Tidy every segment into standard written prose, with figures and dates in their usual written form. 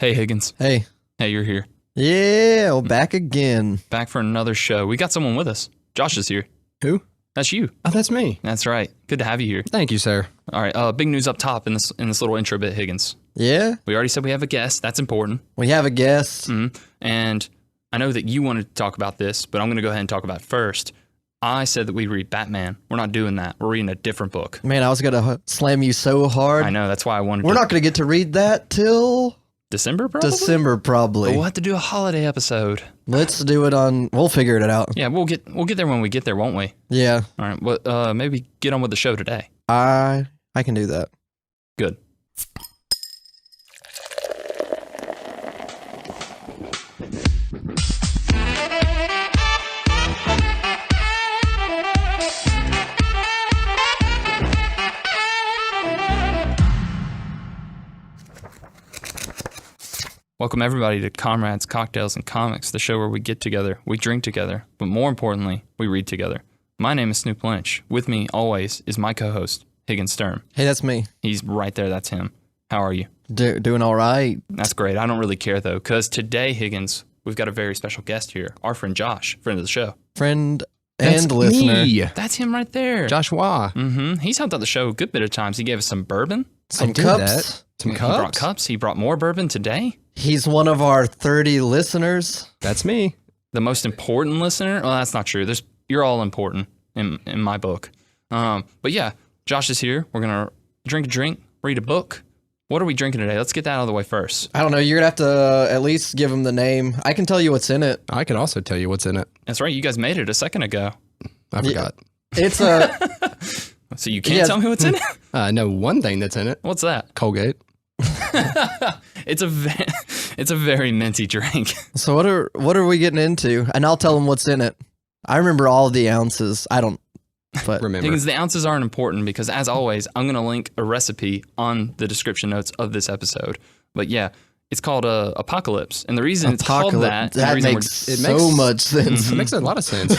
Hey, Higgins. Hey. Hey, you're here. Yeah, well, back again. Back for another show. We got someone with us. Josh is here. Who? That's you. Oh, that's me. That's right. Good to have you here. Thank you, sir. All right. Big news up top in this little intro bit, Higgins. Yeah, We already said we have a guest. That's important. we have a guest. And I know that you wanted to talk about this, but I'm going to go ahead and talk about it first. I said that we read Batman. We're not doing that. We're reading a different book. Man, I was going to slam you so hard. I know. That's why I wanted We're to. not going to get to read that till December, probably? December, But probably. we'll have to do a holiday episode. Let's do it on, we'll figure it out. Yeah, we'll get there when we get there, won't we? Yeah, All right. Well, maybe get on with the show today. I can do that. Good. Welcome everybody to Comrades, Cocktails, and Comics, the show where we get together, we drink together, but more importantly, we read together. My name is Snoop Lynch. With me, always, is my co-host, Higgins Sturm. Hey, that's me. He's right there, that's him. How are you? Doing all right. That's great. I don't really care, though, because today, Higgins, we've got a very special guest here, our friend Josh, friend of the show. Friend That's and listener. me. That's him right there. Joshua. He's helped out the show a good bit of times. He gave us some bourbon. Some I did cups. that. Some He brought cups. cups. He brought more bourbon today. He's one of our 30 listeners. That's me. The most important listener? Well, that's not true. You're all important in my book. But yeah, Josh is here. We're going to drink a drink, read a book. What are we drinking today? Let's get that out of the way first. I don't know. You're going to have to at least give him the name. I can tell you what's in it. I could also tell you what's in it. That's right. You guys made it a second ago. I forgot. It's a, So you can't Yes. tell me what's in it? I know one thing that's in it. What's that? Colgate. It's a very minty drink. so what are we getting into? And I'll tell him what's in it. I remember all the ounces. I don't, but Remember. Because the ounces aren't important because, as always, I'm going to link a recipe on the description notes of this episode. But yeah, it's called Apocalypse. And the reason it's called that... and the That reason makes it so makes- much sense. It makes a lot of sense.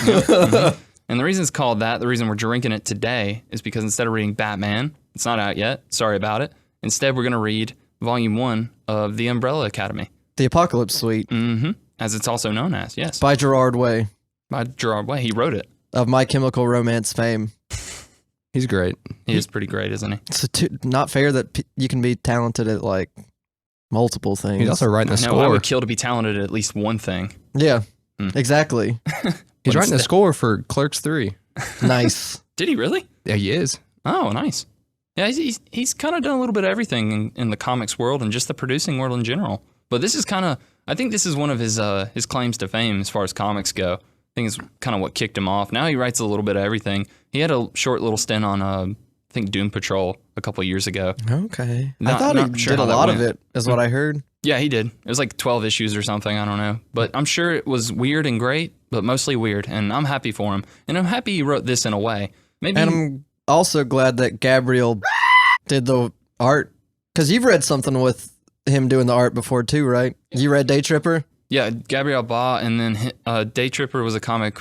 And the reason it's called that, the reason we're drinking it today, is because instead of reading Batman, it's not out yet, sorry about it. Instead, we're going to read Volume 1 of The Umbrella Academy, The Apocalypse Suite as it's also known as, yes, by Gerard Way by Gerard Way. He wrote it. of My Chemical Romance fame. He's great. He is pretty great, isn't he? It's not fair that you can be talented at like multiple things. He's also writing a No, I score. would kill to be talented at least one thing. Yeah, exactly. He's writing a score for Clerks 3. Nice. Did he really? Yeah, he is. Oh, nice. Yeah, he's kind of done a little bit of everything in the comics world and just the producing world in general. But this is kind of, I think this is one of his claims to fame as far as comics go. I think it's kind of what kicked him off. Now he writes a little bit of everything. He had a short little stint on, I think, Doom Patrol a couple of years ago. Okay. I Not- thought not he sure did a how that lot of went. it, is what I heard. Yeah, he did. It was like 12 issues or something. I don't know. But I'm sure it was weird and great, but mostly weird. And I'm happy for him. And I'm happy he wrote this in a way. Maybe. And I'm also glad that Gabriel did the art, because you've read something with him doing the art before too, right? You read Day Tripper? Yeah, Gabriel Ba, and then Day Tripper was a comic.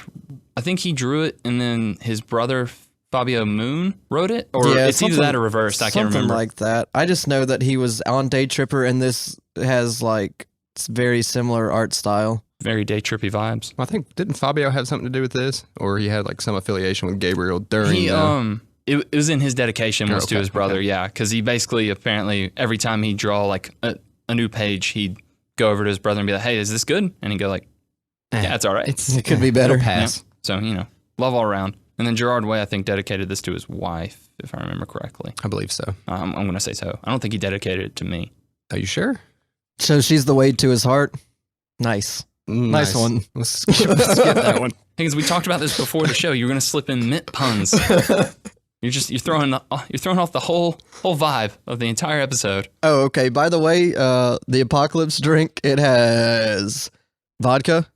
I think he drew it, and then his brother Fabio Moon wrote it, or Yeah, it's either that or reversed. I can't remember. Something like that. I just know that he was on Day Tripper, and this has like very similar art style. Very Day Trippy vibes. I think, didn't Fabio have something to do with this? Or he had like some affiliation with Gabriel during He the... it was in his dedication was to Okay, his brother, okay. yeah, because he basically apparently every time he'd draw like a new page, he'd go over to his brother and be like, "Hey, is this good?" And he'd go like, "Yeah, it's all right." It could be better. It'll pass. Yeah. So love all around. And then Gerard Way, I think, dedicated this to his wife, if I remember correctly. I believe so. I'm going to say so. I don't think he dedicated it to me. Are you sure? So she's the way to his heart. Nice. Nice one. Let's skip that one. Higgins, we talked about this before the show. You were going to slip in mint puns. You're throwing off the whole vibe of the entire episode. Oh, okay. By the way, the Apocalypse drink, it has vodka,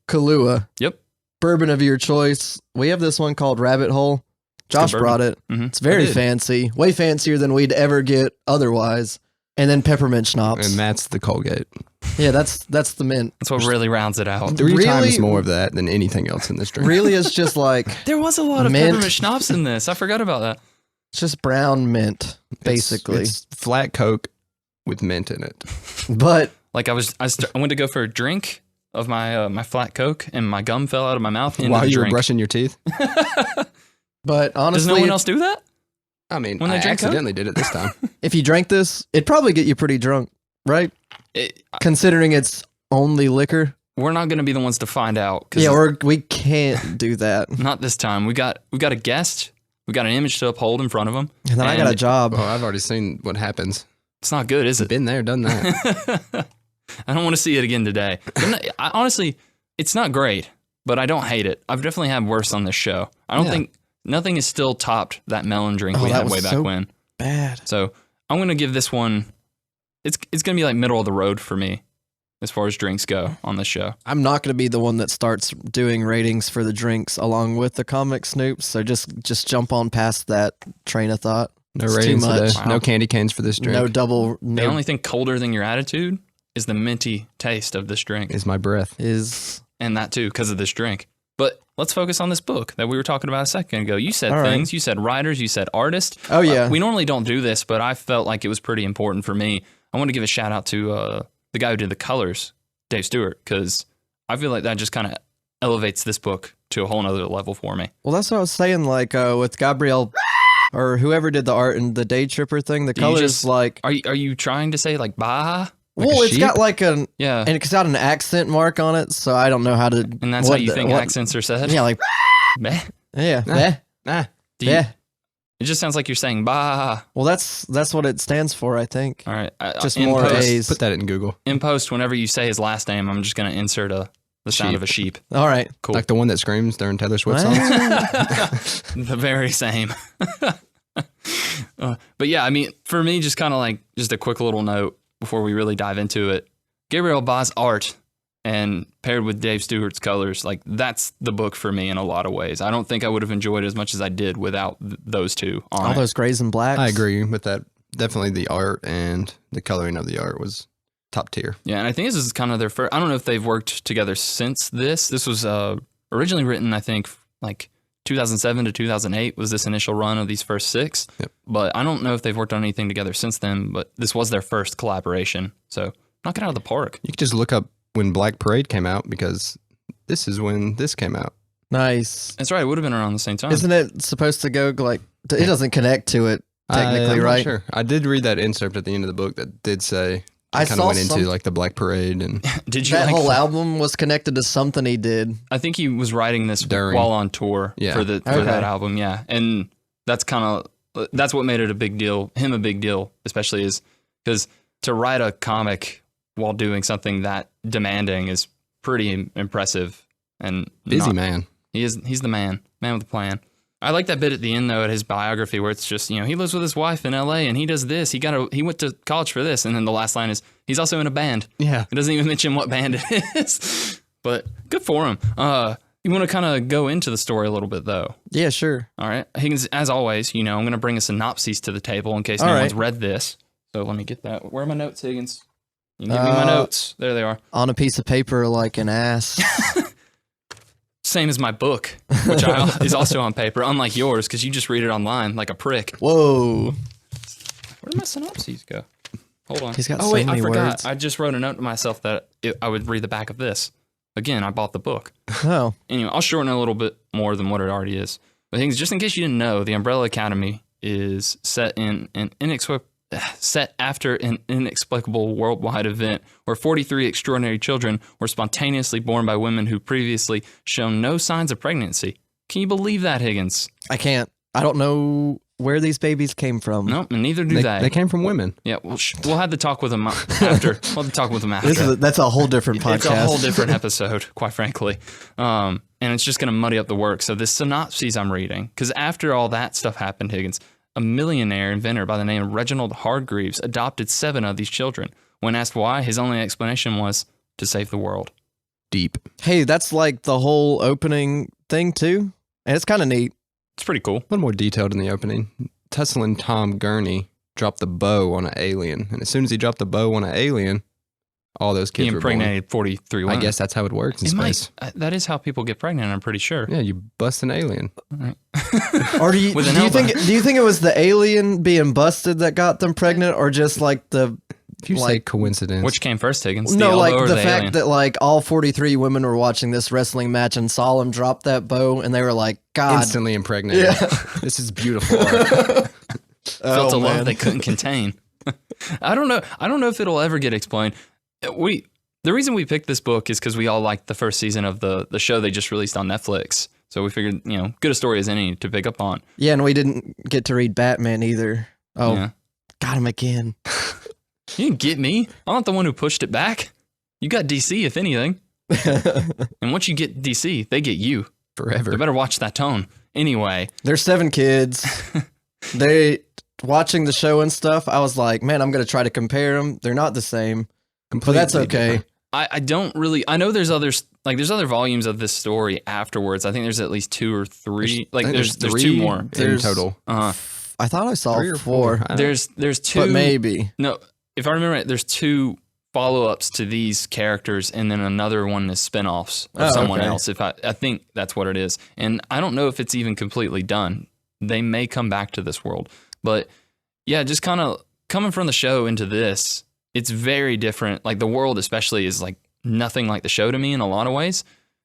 Kahlua, Yep. bourbon of your choice. We have this one called Rabbit Hole. Josh good brought it. Mhm. It's very I did. fancy, way fancier than we'd ever get otherwise. And then peppermint schnapps. And that's the Colgate. Yeah, that's the mint. That's what really rounds it out. Three Really? times more of that than anything else in this drink. Really, it's just like There was a lot of Mint. peppermint schnapps in this. I forgot about that. it's just brown mint, basically. It's flat Coke with mint in it. But Like I went to go for a drink of my my flat Coke, and my gum fell out of my mouth into While the you were drink. brushing your teeth? but Does honestly, no one else do that? I mean, When they I drink Coke? accidentally did it this time. if you drank this, it'd probably get you pretty drunk, right? It, Considering it's only liquor. we're not going to be the ones to find out. 'Cause Yeah, we can't do that. not this time. We got a guest. We got an image to uphold in front of him. And then I got a job. Well, I've already seen what happens. It's not good, is it? Been there, done that. I don't want to see it again today. Honestly, it's not great, but I don't hate it. I've definitely had worse on this show. I don't think nothing has still topped that melon drink we that had was way back so when. Bad. So I'm going to give this one, it's going to be like middle of the road for me as far as drinks go on this show. I'm not going to be the one that starts doing ratings for the drinks along with the comic Snoop. So just jump on past that train of thought. No It's too ratings today. much. Wow. No candy canes for this drink. No double. The No only thing colder than your attitude is the minty taste of this drink. Is my breath. is And that too, because of this drink. But let's focus on this book that we were talking about a second ago. You said All right. things, you said writers, you said artists. Oh, yeah. We normally don't do this, but I felt like it was pretty important for me. I want to give a shout out to the guy who did the colors, Dave Stewart, because I feel like that just kind of elevates this book to a whole nother level for me. well. That's what I was saying. Like with Gabriel or whoever did the art and the Day Tripper thing, the Do you colors just- like. Are you trying to say like bah? Well, a it's got sheep? like an Yeah. and it's got an accent mark on it, so I don't know how to. And that's how you think accents are said? Yeah, like Meh. yeah, Nah. yeah, Ah, Do you- yeah. It just sounds like you're saying bah. Well, that's what it stands for, I think. All right. Just in more post, A's. put that in Google. in post, whenever you say his last name, I'm just going to insert the sound Sheep. of a sheep. All right. Cool. Like the one that screams during Taylor Swift songs. The very same. But yeah, I mean, for me, just kind of like just a quick little note before we really dive into it. Gabriel Ba's art and paired with Dave Stewart's colors, like that's the book for me in a lot of ways. I don't think I would have enjoyed it as much as I did without those two on All it. those grays and blacks. I agree with that. Definitely the art and the coloring of the art was top tier. Yeah, and I think this is kind of their first. I don't know if they've worked together since this. This was originally written, I think, like 2007 to 2008 was this initial run of these first six. Yep. But I don't know if they've worked on anything together since then. But this was their first collaboration, so knock it out of the park. You could just look up when Black Parade came out because this is when this came out. Nice. That's right. It would have been around the same time. Isn't it supposed to go like? It doesn't connect to it technically, I'm not right? sure. I did read that excerpt at the end of the book that did say I kind of saw went into some- like the Black Parade and Did you? That like, whole album was connected to something he did. I think he was writing this During. while on tour Yeah. for Okay. that album. Yeah, and that's that's what made it a big deal. Him a big deal, especially is because to write a comic while doing something that demanding is pretty impressive and busy not- man. He's the man with a plan. I like that bit at the end though at his biography where it's just, he lives with his wife in LA and he does this. He went to college for this, and then the last line is he's also in a band. Yeah. It doesn't even mention what band it is. But good for him. You want to kind of go into the story a little bit though. Yeah, sure. All right. Higgins, as always, I'm going to bring a synopsis to the table in case All no right. one's read this. So let me get that. Where are my notes, Higgins? You can give me my notes. There they are. On a piece of paper like an ass. Same as my book, which is also on paper, unlike yours, because you just read it online like a prick. Whoa. Where did my synopses go? Hold on. He's got oh, so wait, many I forgot. words. I just wrote a note to myself that I would read the back of this. Again, I bought the book. Oh. Anyway, I'll shorten it a little bit more than what it already is. But things, just in case you didn't know, the Umbrella Academy is set after an inexplicable worldwide event where 43 extraordinary children were spontaneously born by women who previously shown no signs of pregnancy. Can you believe that, Higgins? I can't. I don't know where these babies came from. No, and neither do they. They came from women. Yeah, we'll have to talk with them after. We'll have to talk with them after. That's a whole different podcast. It's a whole different episode, quite frankly. And it's just going to muddy up the work. So this synopsis I'm reading, because after all that stuff happened, Higgins, a millionaire inventor by the name of Reginald Hargreaves adopted 7 of these children. When asked why, his only explanation was to save the world. Deep. Hey, that's like the whole opening thing too, and it's kind of neat. It's pretty cool. A little more detailed in the opening. Tusslin Tom Gurney dropped the bow on an alien. And as soon as he dropped the bow on an alien, all those He kids were born. impregnated 43 I women. guess that's how it works in It space. might. That is how people get pregnant, I'm pretty sure. Yeah, you bust an alien. Or do you With an do you elbow. think it was the alien being busted that got them pregnant, or just like the If you say coincidence, Which came first, Higgins? No, elbow like or the the fact alien? that like all 43 women were watching this wrestling match and saw him drop that bow, and they were like, "God, instantly impregnated. Yeah. This is beautiful art. Felt a love man. they couldn't contain. I don't know. I don't know if it'll ever get explained. The reason we picked this book is because we all liked the first season of the show they just released on Netflix. So we figured, good a story as any to pick up on. Yeah, and we didn't get to read Batman either. Oh, Yeah. got him again. You didn't get me. I'm not the one who pushed it back. You got DC, if anything. And once you get DC, they get you. Forever. They better watch that tone. Anyway. There's 7 kids. They watching the show and stuff. I was like, man, I'm gonna try to compare them. They're not the same, but that's Completely okay. different. I don't really. I know there's others. Like there's other volumes of this story afterwards. I think there's at least 2 or 3. Like I think there's 3 2 more. in There's- total. I thought I saw 3 or 4, 4. There's 2. but maybe. No, if I remember right, there's 2 follow-ups to these characters, and then another one is spin-offs of Oh, someone okay. else. If I think that's what it is, and I don't know if it's even completely done. They may come back to this world, but yeah, just kind of coming from the show into this, it's very different. Like the world, especially, is like nothing like the show to me in a lot of ways.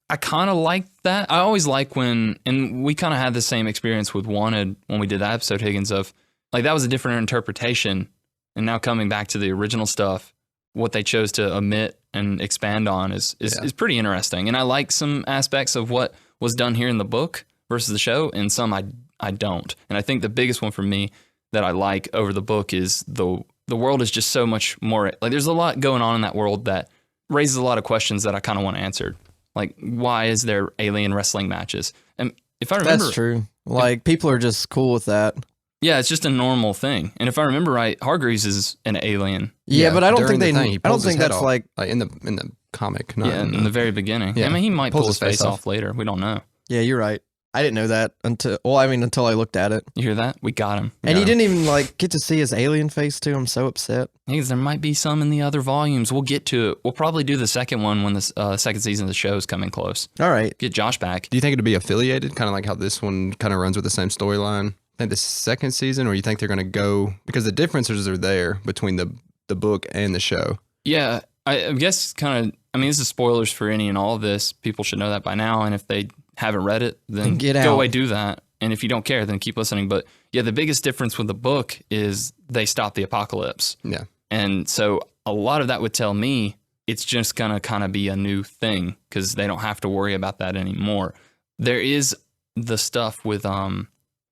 I kind of like that. I always like when, and we kind of had the same experience with Wanted when we did that episode, Higgins, of like that was a different interpretation. And now coming back to the original stuff, what they chose to omit and expand on is pretty interesting. And I like some aspects of what was done here in the book versus the show, and some I don't. And I think the biggest one for me that I like over the book is the world is just so much more, like there's a lot going on in that world that raises a lot of questions that I kind of want answered. Like, why is there alien wrestling matches? And if I remember, That's true. Like people are just cool with that. yeah, it's just a normal thing. And if I remember right, Hargreaves is an alien. Yeah, but I don't during think the they. thing, he I don't pulls his think head that's off. like. in the comic. Not Yeah, in in the very beginning. Yeah. I mean, he might Pulls pull his his face face off off. later. We don't know. Yeah, you're right. I didn't know that until. Well, I mean, until I looked at it, You hear that? We got him. and he got him. didn't even like get to see his alien face too. I'm so upset. Hey, there might be some in the other volumes. We'll get to it. We'll probably do the second one when the second season of the show is coming close. All right. Get Josh back. Do you think it'd be affiliated, kind of like how this one kind of runs with the same storyline? I think the second season, or you think they're going to go, because the differences are there between the book and the show. Yeah, I guess kind of, I mean, this is spoilers for any and all of this. People should know that by now. And if they haven't read it, then Get go out. away, do that. And if you don't care, then keep listening. But yeah, the biggest difference with the book is they stop the apocalypse. Yeah. And so a lot of that would tell me it's just going to kind of be a new thing because they don't have to worry about that anymore. There is the stuff with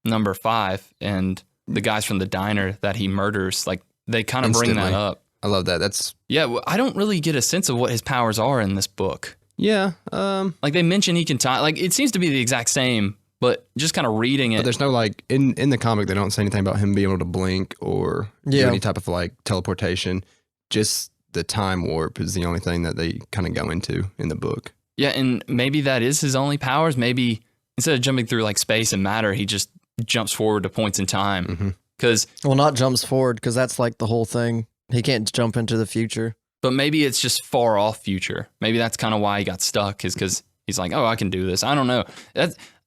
number 5 and the guys from the diner that he murders. Like they kind of bring that Instantly. up. I love that. That's, Yeah, well, I don't really get a sense of what his powers are in this book. yeah. Like they mention he can time. Like it seems to be the exact same, but just kind of reading But it. there's no like, in the comic, they don't say anything about him being able to blink or do Yeah. any type of like teleportation. Just the time warp is the only thing that they kind of go into in the book. Yeah, and maybe that is his only powers. Maybe instead of jumping through like space and matter, he just jumps forward to points in time. Mhm. Because, Well, not jumps forward because that's like the whole thing. He can't jump into the future. but maybe it's just far off future. Maybe that's kind of why he got stuck. Is because he's like, oh, I can do this. I don't know.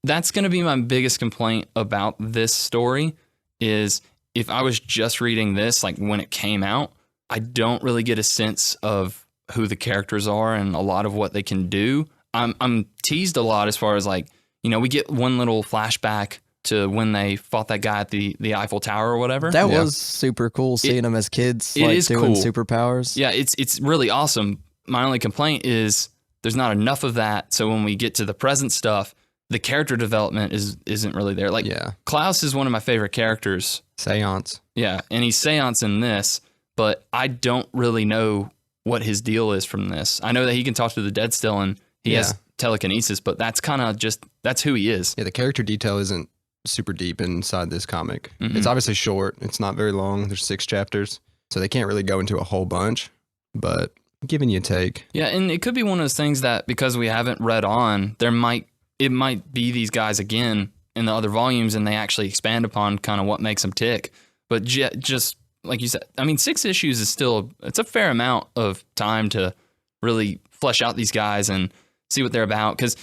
That's going to be my biggest complaint about this story. Is if I was just reading this, like when it came out, I don't really get a sense of who the characters are and a lot of what they can do. I'm teased a lot as far as like, we get one little flashback to when they fought that guy at the Eiffel Tower or whatever. That Yeah. was super cool seeing them as kids, it like is doing cool. superpowers. Yeah, it's really awesome. My only complaint is there's not enough of that. So when we get to the present stuff, the character development isn't really there. Like Yeah. Klaus is one of my favorite characters. Seance. Yeah, and he's seance in this, but I don't really know what his deal is from this. I know that he can talk to the dead still and he has telekinesis, but that's kind of that's who he is. Yeah, the character detail isn't super deep inside this comic. Mm-mm. It's obviously short. It's not very long. There's 6 chapters. So they can't really go into a whole bunch, but giving you a take. Yeah, and it could be one of those things that because we haven't read on, it might be these guys again in the other volumes and they actually expand upon kind of what makes them tick. But just like you said, I mean, 6 issues is it's a fair amount of time to really flesh out these guys and see what they're about. Because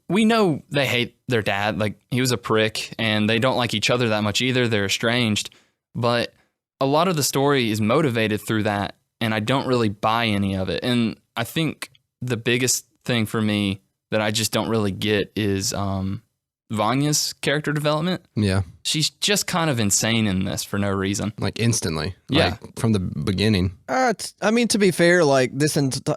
we know they hate their dad. Like he was a prick and they don't like each other that much either. They're estranged. But a lot of the story is motivated through that, and I don't really buy any of it. And I think the biggest thing for me that I just don't really get is Vanya's character development. Yeah. She's just kind of insane in this for no reason. Like instantly. Yeah. Like from the beginning. I mean, to be fair, like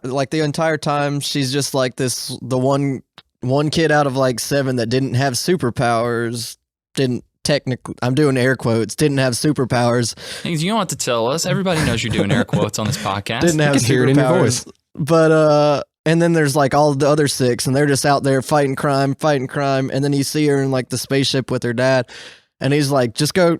like the entire time, she's just like the one kid out of like 7 that didn't have superpowers, didn't technically, I'm doing air quotes, didn't have superpowers. Things you don't have to tell us. Everybody knows you're doing air quotes on this podcast. Didn't have can hear it in your voice. superpowers. But and then there's like all the other 6, and they're just out there fighting crime, and then you see her in like the spaceship with her dad, and he's like, just go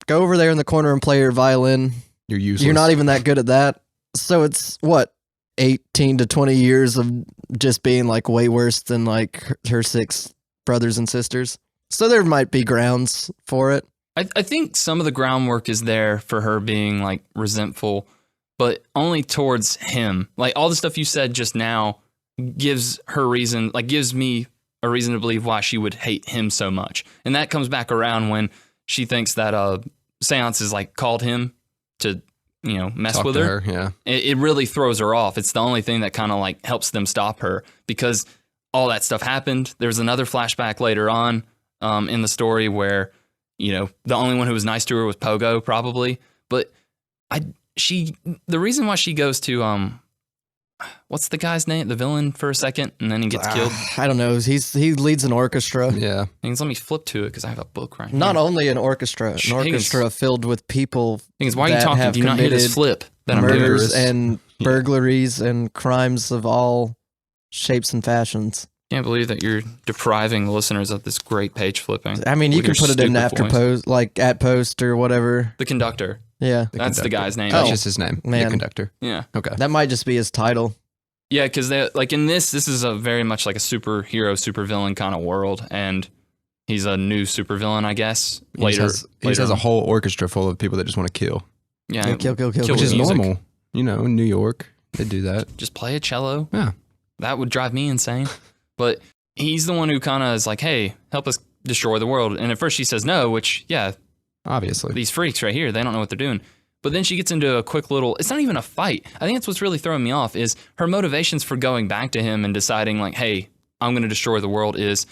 over there in the corner and play your violin. You're useless. You're not even that good at that. So it's what, 18 to 20 years of just being like way worse than like her 6 brothers and sisters. So there might be grounds for it. I think some of the groundwork is there for her being like resentful, but only towards him. Like all the stuff you said just now gives her reason, like gives me a reason to believe why she would hate him so much. And that comes back around when she thinks that Seance is like called him to, you know, mess Talk with to her. Yeah. It really throws her off. It's the only thing that kind of like helps them stop her, because all that stuff happened. There's another flashback later on in the story where, you know, the only one who was nice to her was Pogo, probably. But the reason why she goes to what's the guy's name, the villain, for a second, and then he gets killed. I don't know. He leads an orchestra. Yeah. Things, let me flip to it because I have a book right Not here. only an orchestra filled with people. Things, why are you that talking? have Do you not hear this committed flip that I'm doing? murders and burglaries and crimes of all shapes and fashions. Can't believe that you're depriving the listeners of this great page flipping. I mean, you with can your put it in stupid after voice. post, like at post or whatever. The conductor. Yeah, That's the guy's name. That's Oh. just his name. Man. The conductor. Yeah. Okay. that might just be his title. Yeah, because they like in this is a very much like a superhero, supervillain kind of world, and he's a new supervillain, I guess. He just has a whole orchestra full of people that just want to kill. yeah, Yeah, kill. Kill Which with is music. normal. You know, in New York, they do that. Just play a cello. Yeah. That would drive me insane. But he's the one who kind of is like, hey, help us destroy the world. And at first she says no, which, yeah, Obviously. these freaks right here, they don't know what they're doing. But then she gets into a quick little, it's not even a fight. I think that's what's really throwing me off is her motivations for going back to him and deciding like, hey, I'm going to destroy the world is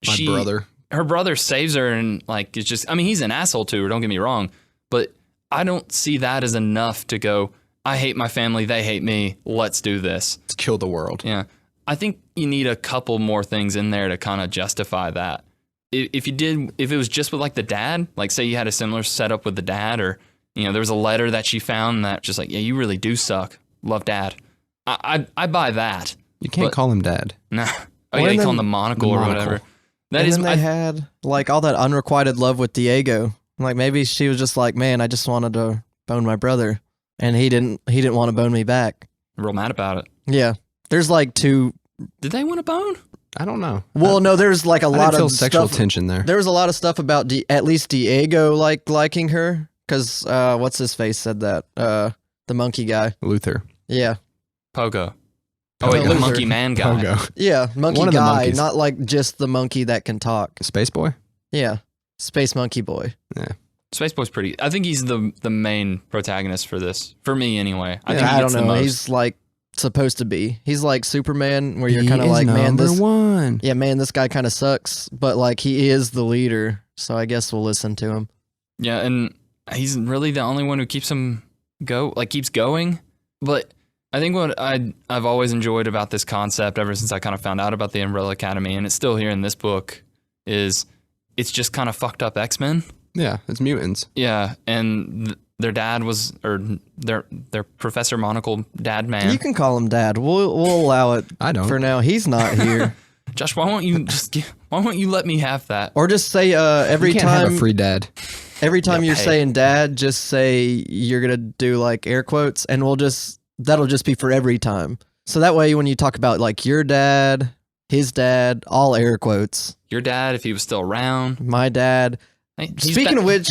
My brother. Her brother saves her and like, it's just, I mean, he's an asshole to her, don't get me wrong. But I don't see that as enough to go, I hate my family, they hate me, let's do this. Let's kill the world. Yeah. I think you need a couple more things in there to kind of justify that. If it was just with like the dad, like say you had a similar setup with the dad, or, you know, there was a letter that she found that just like, yeah, you really do suck. Love dad. I buy that. You can't But- call him dad. Nah. Oh Well, yeah, you and call him then the monocle the or monocle. whatever. That And is, then they had like all that unrequited love with Diego. Like maybe she was just like, man, I just wanted to bone my brother, and he didn't want to bone me back. real mad about it. Yeah, there's like 2. Did they want a bone? I don't know. Well, no, there's like a I lot didn't feel of sexual stuff. tension there. There was a lot of stuff about at least Diego liking her, because what's his face said that the monkey guy. Luther. Yeah, Pogo. Oh wait, the Luther. monkey man guy. Pogo. yeah, monkey One of the guy, monkeys. not like just the monkey that can talk. Space Boy? Yeah, space monkey boy. Space Boy's pretty. I think he's the main protagonist for this. For me, anyway. I Yeah, think he I gets don't the know. most. He's like supposed to be. He's like Superman, where you're He kind of is like, man, number this. one. Yeah, man, this guy kind of sucks, but like he is the leader, so I guess we'll listen to him. Yeah, and he's really the only one who keeps him keeps going. But I think what I've always enjoyed about this concept ever since I kind of found out about the Umbrella Academy, and it's still here in this book, is it's just kind of fucked up X-Men. Yeah, it's mutants. Yeah, and their dad was, or their Professor Monocle dad man. You can call him Dad. We'll allow it I don't. for now. He's not here. Josh, why won't you let me have that? Or just say every you can't have time a free dad. every time Yeah, you're hey. saying Dad, just say you're gonna do like air quotes, and that'll just be for every time. So that way, when you talk about like your dad, his dad, all air quotes. Your dad, if he was still around. My dad. Hey, he's Speaking back. of which,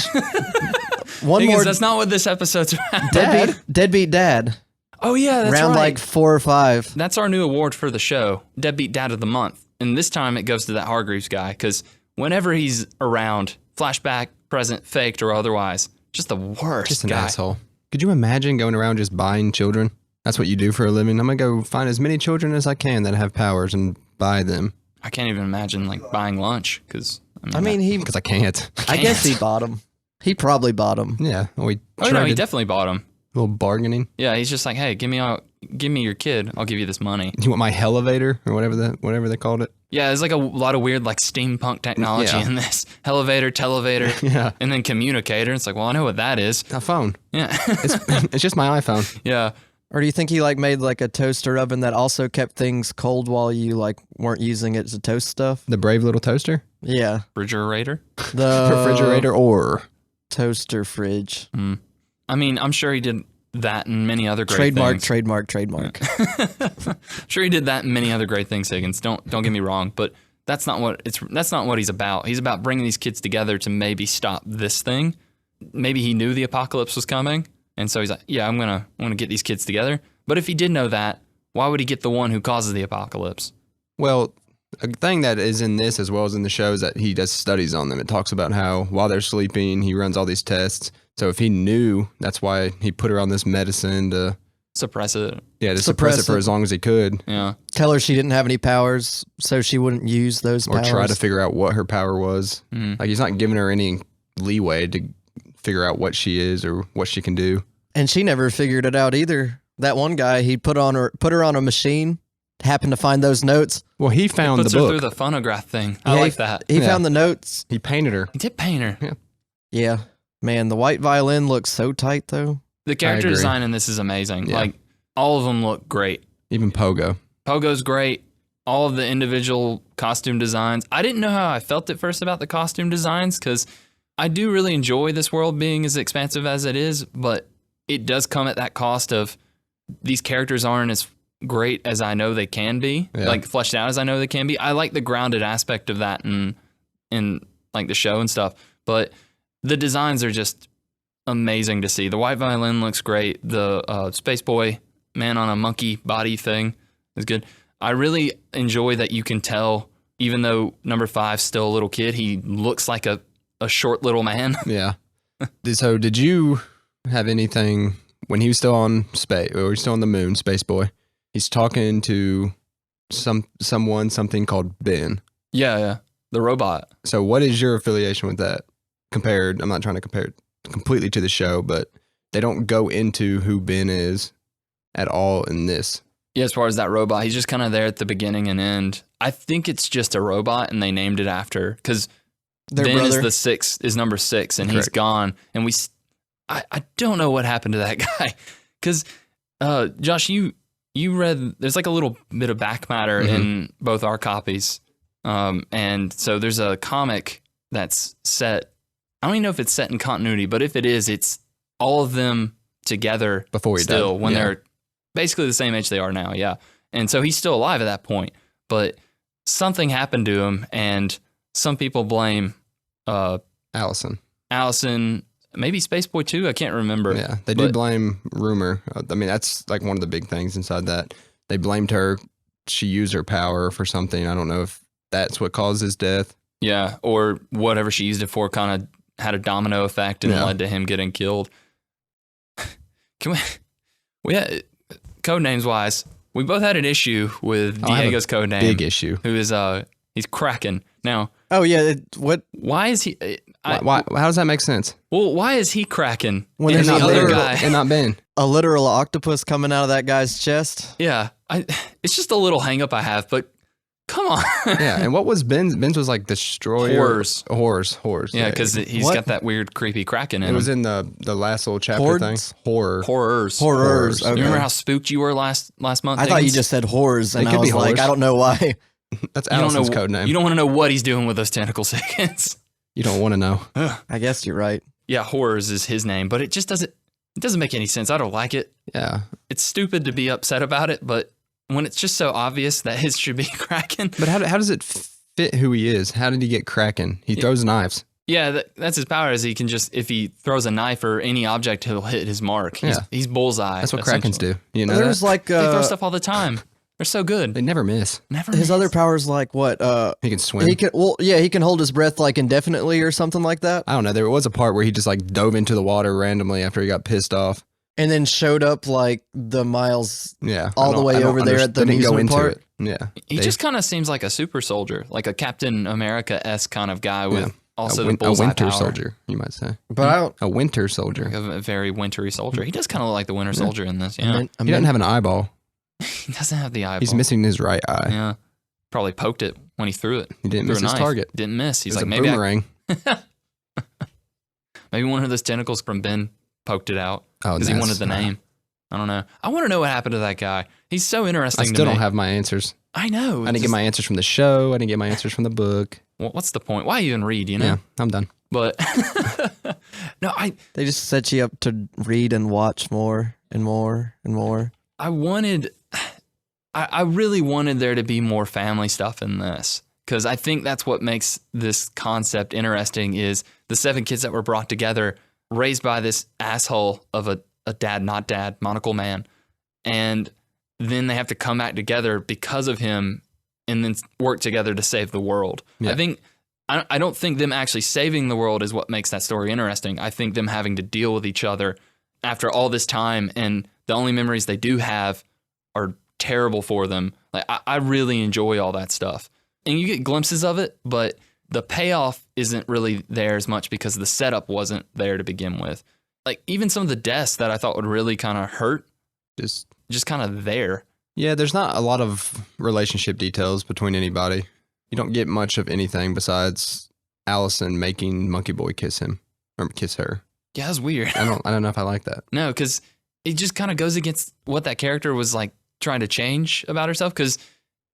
one Thing is, more that's not what this episode's about. deadbeat dad. Oh yeah, that's round right. like 4 or 5. That's our new award for the show, Deadbeat Dad of the Month. And this time it goes to that Hargreaves guy, because whenever he's around, flashback, present, faked, or otherwise, Just the worst Just an guy. asshole. Could you imagine going around just buying children? That's what you do for a living. I'm gonna go find as many children as I can that have powers and buy them. I can't even imagine like buying lunch because I mean, he. Because I can't. I guess he bought him. He probably bought him. Yeah. We oh no, he definitely bought him. a little bargaining. Yeah, he's just like, hey, give me your kid. I'll give you this money. You want my elevator or whatever they called it? Yeah, there's like a lot of weird like steampunk technology Yeah. in this. Elevator, televator, Yeah. and then communicator. It's like, well, I know what that is. A phone. Yeah. It's just my iPhone. Yeah. Or do you think he like made like a toaster oven that also kept things cold while you like weren't using it to toast stuff? The brave little toaster, Yeah, Refrigerator. the refrigerator, or toaster fridge. I mean, I'm sure he did that and many other great Trademark, things. trademark. Sure, he did that and many other great things, Higgins. Don't get me wrong, but that's not what he's about. He's about bringing these kids together to maybe stop this thing. Maybe he knew the apocalypse was coming, and so he's like, yeah, I'm gonna get these kids together. But if he did know that, why would he get the one who causes the apocalypse? well, a thing that is in this as well as in the show is that he does studies on them. It talks about how while they're sleeping, he runs all these tests. So if he knew, that's why he put her on this medicine to Suppress it. suppress it for it. as long as he could, Yeah. Tell her she didn't have any powers, so she wouldn't use those or powers. try to figure out what her power was. Mhm. Like he's not giving her any leeway to figure out what she is or what she can do. And she never figured it out either. That one guy, he put her on a machine, happened to find those notes. Well, he found Puts the her book. through the phonograph thing. I Yeah, like that. He Yeah. found the notes. He painted her. He did paint her. Yeah. Man, the white violin looks so tight though. The character agree. design in this is amazing. Yeah. Like all of them look great. Even Pogo. Pogo's great. All of the individual costume designs. I didn't know how I felt at first about the costume designs because I do really enjoy this world being as expansive as it is, but it does come at that cost of these characters aren't as great as I know they can be, Yeah. like fleshed out as I know they can be. I like the grounded aspect of that in like the show and stuff, but the designs are just amazing to see. The white violin looks great. The Space Boy man on a monkey body thing is good. I really enjoy that you can tell, even though number 5's still a little kid, he looks like a short little man. Yeah. So did you have anything when he was still on space or he's still on the moon, Space Boy? He's talking to something called Ben. Yeah. The robot. So what is your affiliation with that? Compared, I'm not trying to compare it completely to the show, but they don't go into who Ben is at all in this. Yeah, as far as that robot, he's just kind of there at the beginning and end. I think it's just a robot, and they named it after because Their Ben brother. is number 6, and he's Correct. gone. And I don't know what happened to that guy because Josh, you read. There's like a little bit of back matter in both our copies, and so there's a comic that's set. I don't even know if it's set in continuity, but if it is, it's all of them together Before he still died. when Yeah. they're basically the same age they are now. Yeah. And so he's still alive at that point, but something happened to him, and some people blame Allison. Allison, maybe Space Boy too. I can't remember. Yeah, they But- did blame Rumor. I mean, that's like one of the big things inside that. They blamed her. She used her power for something. I don't know if that's what caused his death. Yeah. Or whatever she used it for kind of had a domino effect and Yeah. led to him getting killed. Can we had, code names wise, we both had an issue with I have a Diego's code name. Big issue. Who is he's Kraken. Now, Oh yeah, what why is he Why? How does that make sense? Well, why is he Kraken? When and there's the not other Ben. guy. And not Ben. a literal octopus coming out of that guy's chest? Yeah, it's just a little hang up I have, but come on. Yeah. And what was Ben's? Ben's was like destroyer. Horrors. Horrors. Yeah, because he's What? got that weird, creepy Kraken in it was him. in the last little chapter Hordes? thing. Horror. Horrors. Horrors. Okay. You remember how spooked you were last month? I thought you Higgins? just said whores, and It I could be was like, whores. I don't know why. That's You don't Allison's know, code name. You don't want to know what he's doing with those tentacles, Higgins. You don't want to know. I guess you're right. Yeah, Horrors is his name, but it just doesn't make any sense. I don't like it. Yeah. It's stupid to be upset about it, but when it's just so obvious that his should be Kraken. But how does it fit who he is? How did he get Kraken? He throws knives. Yeah, that's his power. Is he can just, if he throws a knife or any object, he'll hit his mark. Yeah. He's bullseye. That's what Krakens essentially. do. You know There's that? like They throw stuff all the time. They're so good. They never miss. Never His miss. other power's like what? He can swim. He can hold his breath like indefinitely or something like that, I don't know. There was a part where he just like dove into the water randomly after he got pissed off. and then showed up like the miles Yeah. all the way over there at the they didn't go amusement into park. it. Yeah. He just kind of seems like a super soldier, like a Captain America-esque kind of guy with also the a bullseye winter power. soldier, you might say. But I don't. A winter soldier. Like a very wintry soldier. He does kind of look like the Winter Soldier in this. Yeah, He doesn't have an eyeball. he doesn't have the eyeball. He's missing his right eye. Yeah, probably poked it when he threw it. He didn't Threw miss a his knife. target. Didn't miss. He's It was like a maybe boomerang. maybe one of those tentacles from Ben poked it out Oh, because he wanted the name. I don't know. I want to know what happened to that guy. He's so interesting. I still to me. don't have my answers. I know. I didn't get my answers from the show. I didn't get my answers from the book. What's the point? Why even read? You know. Yeah, I'm done. But no, They just set you up to read and watch more and more and more. I really wanted there to be more family stuff in this because I think that's what makes this concept interesting is the 7 kids that were brought together, raised by this asshole of a dad, not dad, monocle man. And then they have to come back together because of him and then work together to save the world. Yeah. I don't think them actually saving the world is what makes that story interesting. I think them having to deal with each other after all this time and the only memories they do have are terrible for them. Like I really enjoy all that stuff. And you get glimpses of it, but the payoff isn't really there as much because the setup wasn't there to begin with. Like even some of the deaths that I thought would really kind of hurt, just kind of there. Yeah, there's not a lot of relationship details between anybody. You don't get much of anything besides Allison making Monkey Boy kiss him or kiss her. Yeah, that's weird. I don't know if I like that. No, because it just kind of goes against what that character was like trying to change about herself because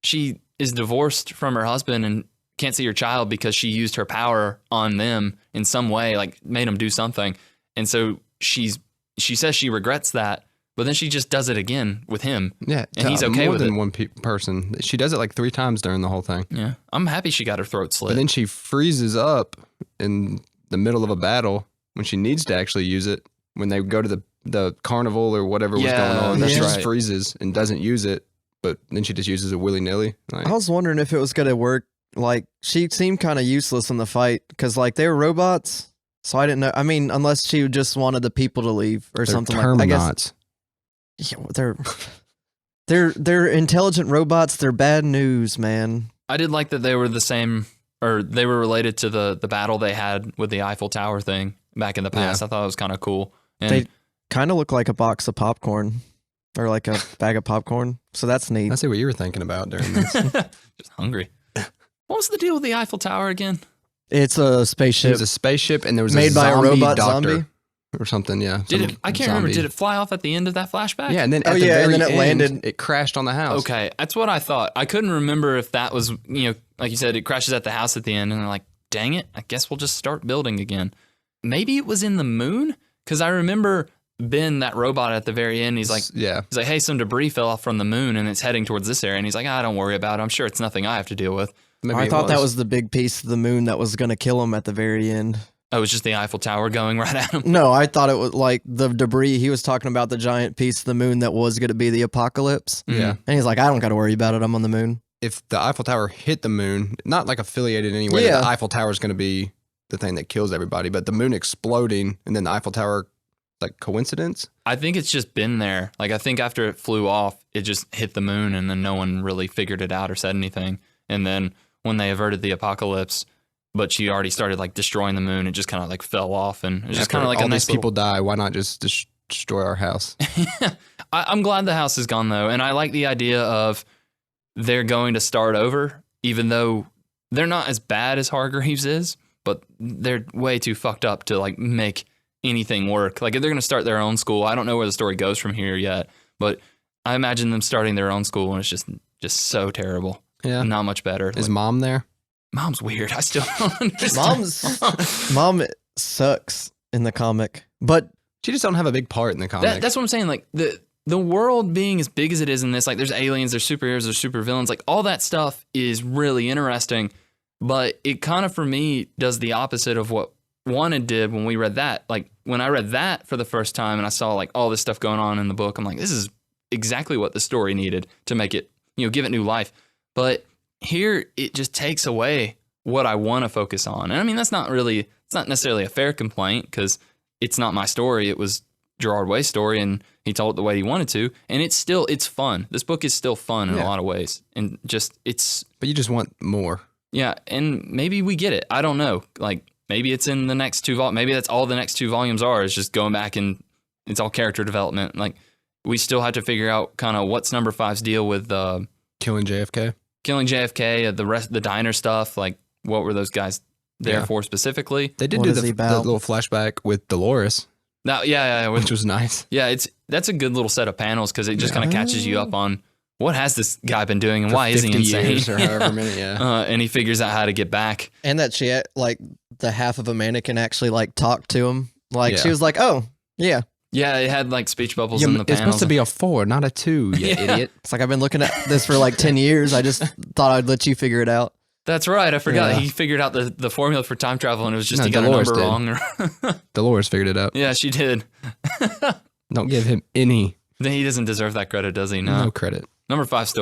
she is divorced from her husband and can't see her child because she used her power on them in some way, like made them do something. And so she says she regrets that, but then she just does it again with him. Yeah, And he's okay more with than it. one person. She does it like 3 times during the whole thing. Yeah, I'm happy she got her throat But slit. then she freezes up in the middle of a battle when she needs to actually use it. When they go to the carnival or whatever was Yeah, going on, that's she just right. freezes and doesn't use it. But then she just uses it willy-nilly. Like, I was wondering if it was going to work. Like, she seemed kind of useless in the fight because, like, they were robots. So I didn't know. I mean, unless she just wanted the people to leave or they're something like that. I guess Terminauts. yeah, they're intelligent robots. They're bad news, man. I did like that they were the same, or they were related to the battle they had with the Eiffel Tower thing back in the past. I thought it was kind of cool. And They kind of look like a box of popcorn or like a bag of popcorn. So that's neat. I see what you were thinking about during this. just hungry. What was the deal with the Eiffel Tower again? It's a It spaceship. was a spaceship and there was Made a by a zombie robot doctor zombie? or something. Yeah, Did some it? I can't remember. zombie. Did it fly off at the end of that flashback? Yeah, and then Oh, at the yeah, and very then it end, landed. It crashed on the house. Okay, that's what I thought. I couldn't remember if that was, like you said, it crashes at the house at the end, and they're like, dang it, I guess we'll just start building again. Maybe it was in the moon? Because I remember Ben, that robot at the very end, he's like, hey, some debris fell off from the moon, and it's heading towards this area. And he's like, don't worry about it. I'm sure it's nothing I have to deal with. Maybe I it thought that was the big piece of the moon that was going to kill him at the very end. Oh, it was just the Eiffel Tower going right at him. No, I thought it was like the debris. He was talking about the giant piece of the moon that was going to be the apocalypse. Yeah. And he's like, I don't got to worry about it. I'm on the moon. If the Eiffel Tower hit the moon, not like affiliated in any way, Yeah. that the Eiffel Tower is going to be the thing that kills everybody, but the moon exploding and then the Eiffel Tower, like coincidence? I think it's just been there. Like, I think after it flew off, it just hit the moon, and then no one really figured it out or said anything. And then when they averted the apocalypse, but she already started like destroying the moon, it just kind of like fell off, and it was just kind of like all a nice these people die. Why not just destroy our house? I'm glad the house is gone though, and I like the idea of they're going to start over, even though they're not as bad as Hargreaves is, but they're way too fucked up to like make anything work. Like, they're going to start their own school. I don't know where the story goes from here yet, but I imagine them starting their own school, and it's just so terrible. Yeah. Not much better. Is Like, mom there? Mom's weird. I still don't understand. Mom sucks in the comic, but She just don't have a big part in the comic. That's what I'm saying. Like, the world being as big as it is in this, like, there's aliens, there's superheroes, there's supervillains, like, all that stuff is really interesting, but it kind of, for me, does the opposite of what Wanted did when we read that. Like, when I read that for the first time and I saw like all this stuff going on in the book, I'm like, this is exactly what the story needed to make it give it new life. But here it just takes away what I want to focus on. And I mean, it's not necessarily a fair complaint because it's not my story. It was Gerard Way's story, and he told it the way he wanted to. And it's fun. This book is still fun in a lot of ways. And but you just want more. Yeah. And maybe we get it. I don't know. Like, maybe it's in the next 2 volumes. Maybe that's all the next 2 volumes are, is just going back and it's all character development. Like, we still have to figure out kind of what's number 5's deal with killing JFK, the diner stuff. Like, what were those guys there for specifically? They did What do is he the about? little flashback with Dolores, which was nice. Yeah, that's a good little set of panels because it just kind of catches you up on what has this guy been doing and why is he 50 insane? years or however many, And he figures out how to get back. And that she like the half of a mannequin actually like talked to him. Like Yeah. she was like, "Oh, yeah." Yeah, it had like speech bubbles in the It's panels. supposed to be a 4, not a 2, you idiot. It's like I've been looking at this for like 10 years. I just thought I'd let you figure it out. That's right. I forgot Yeah. he figured out the formula for time travel, and it was just No, he got Dolores a did. number wrong. Dolores figured it out. Yeah, she did. Don't give him any He doesn't deserve that credit, does he? No. no credit. Number 5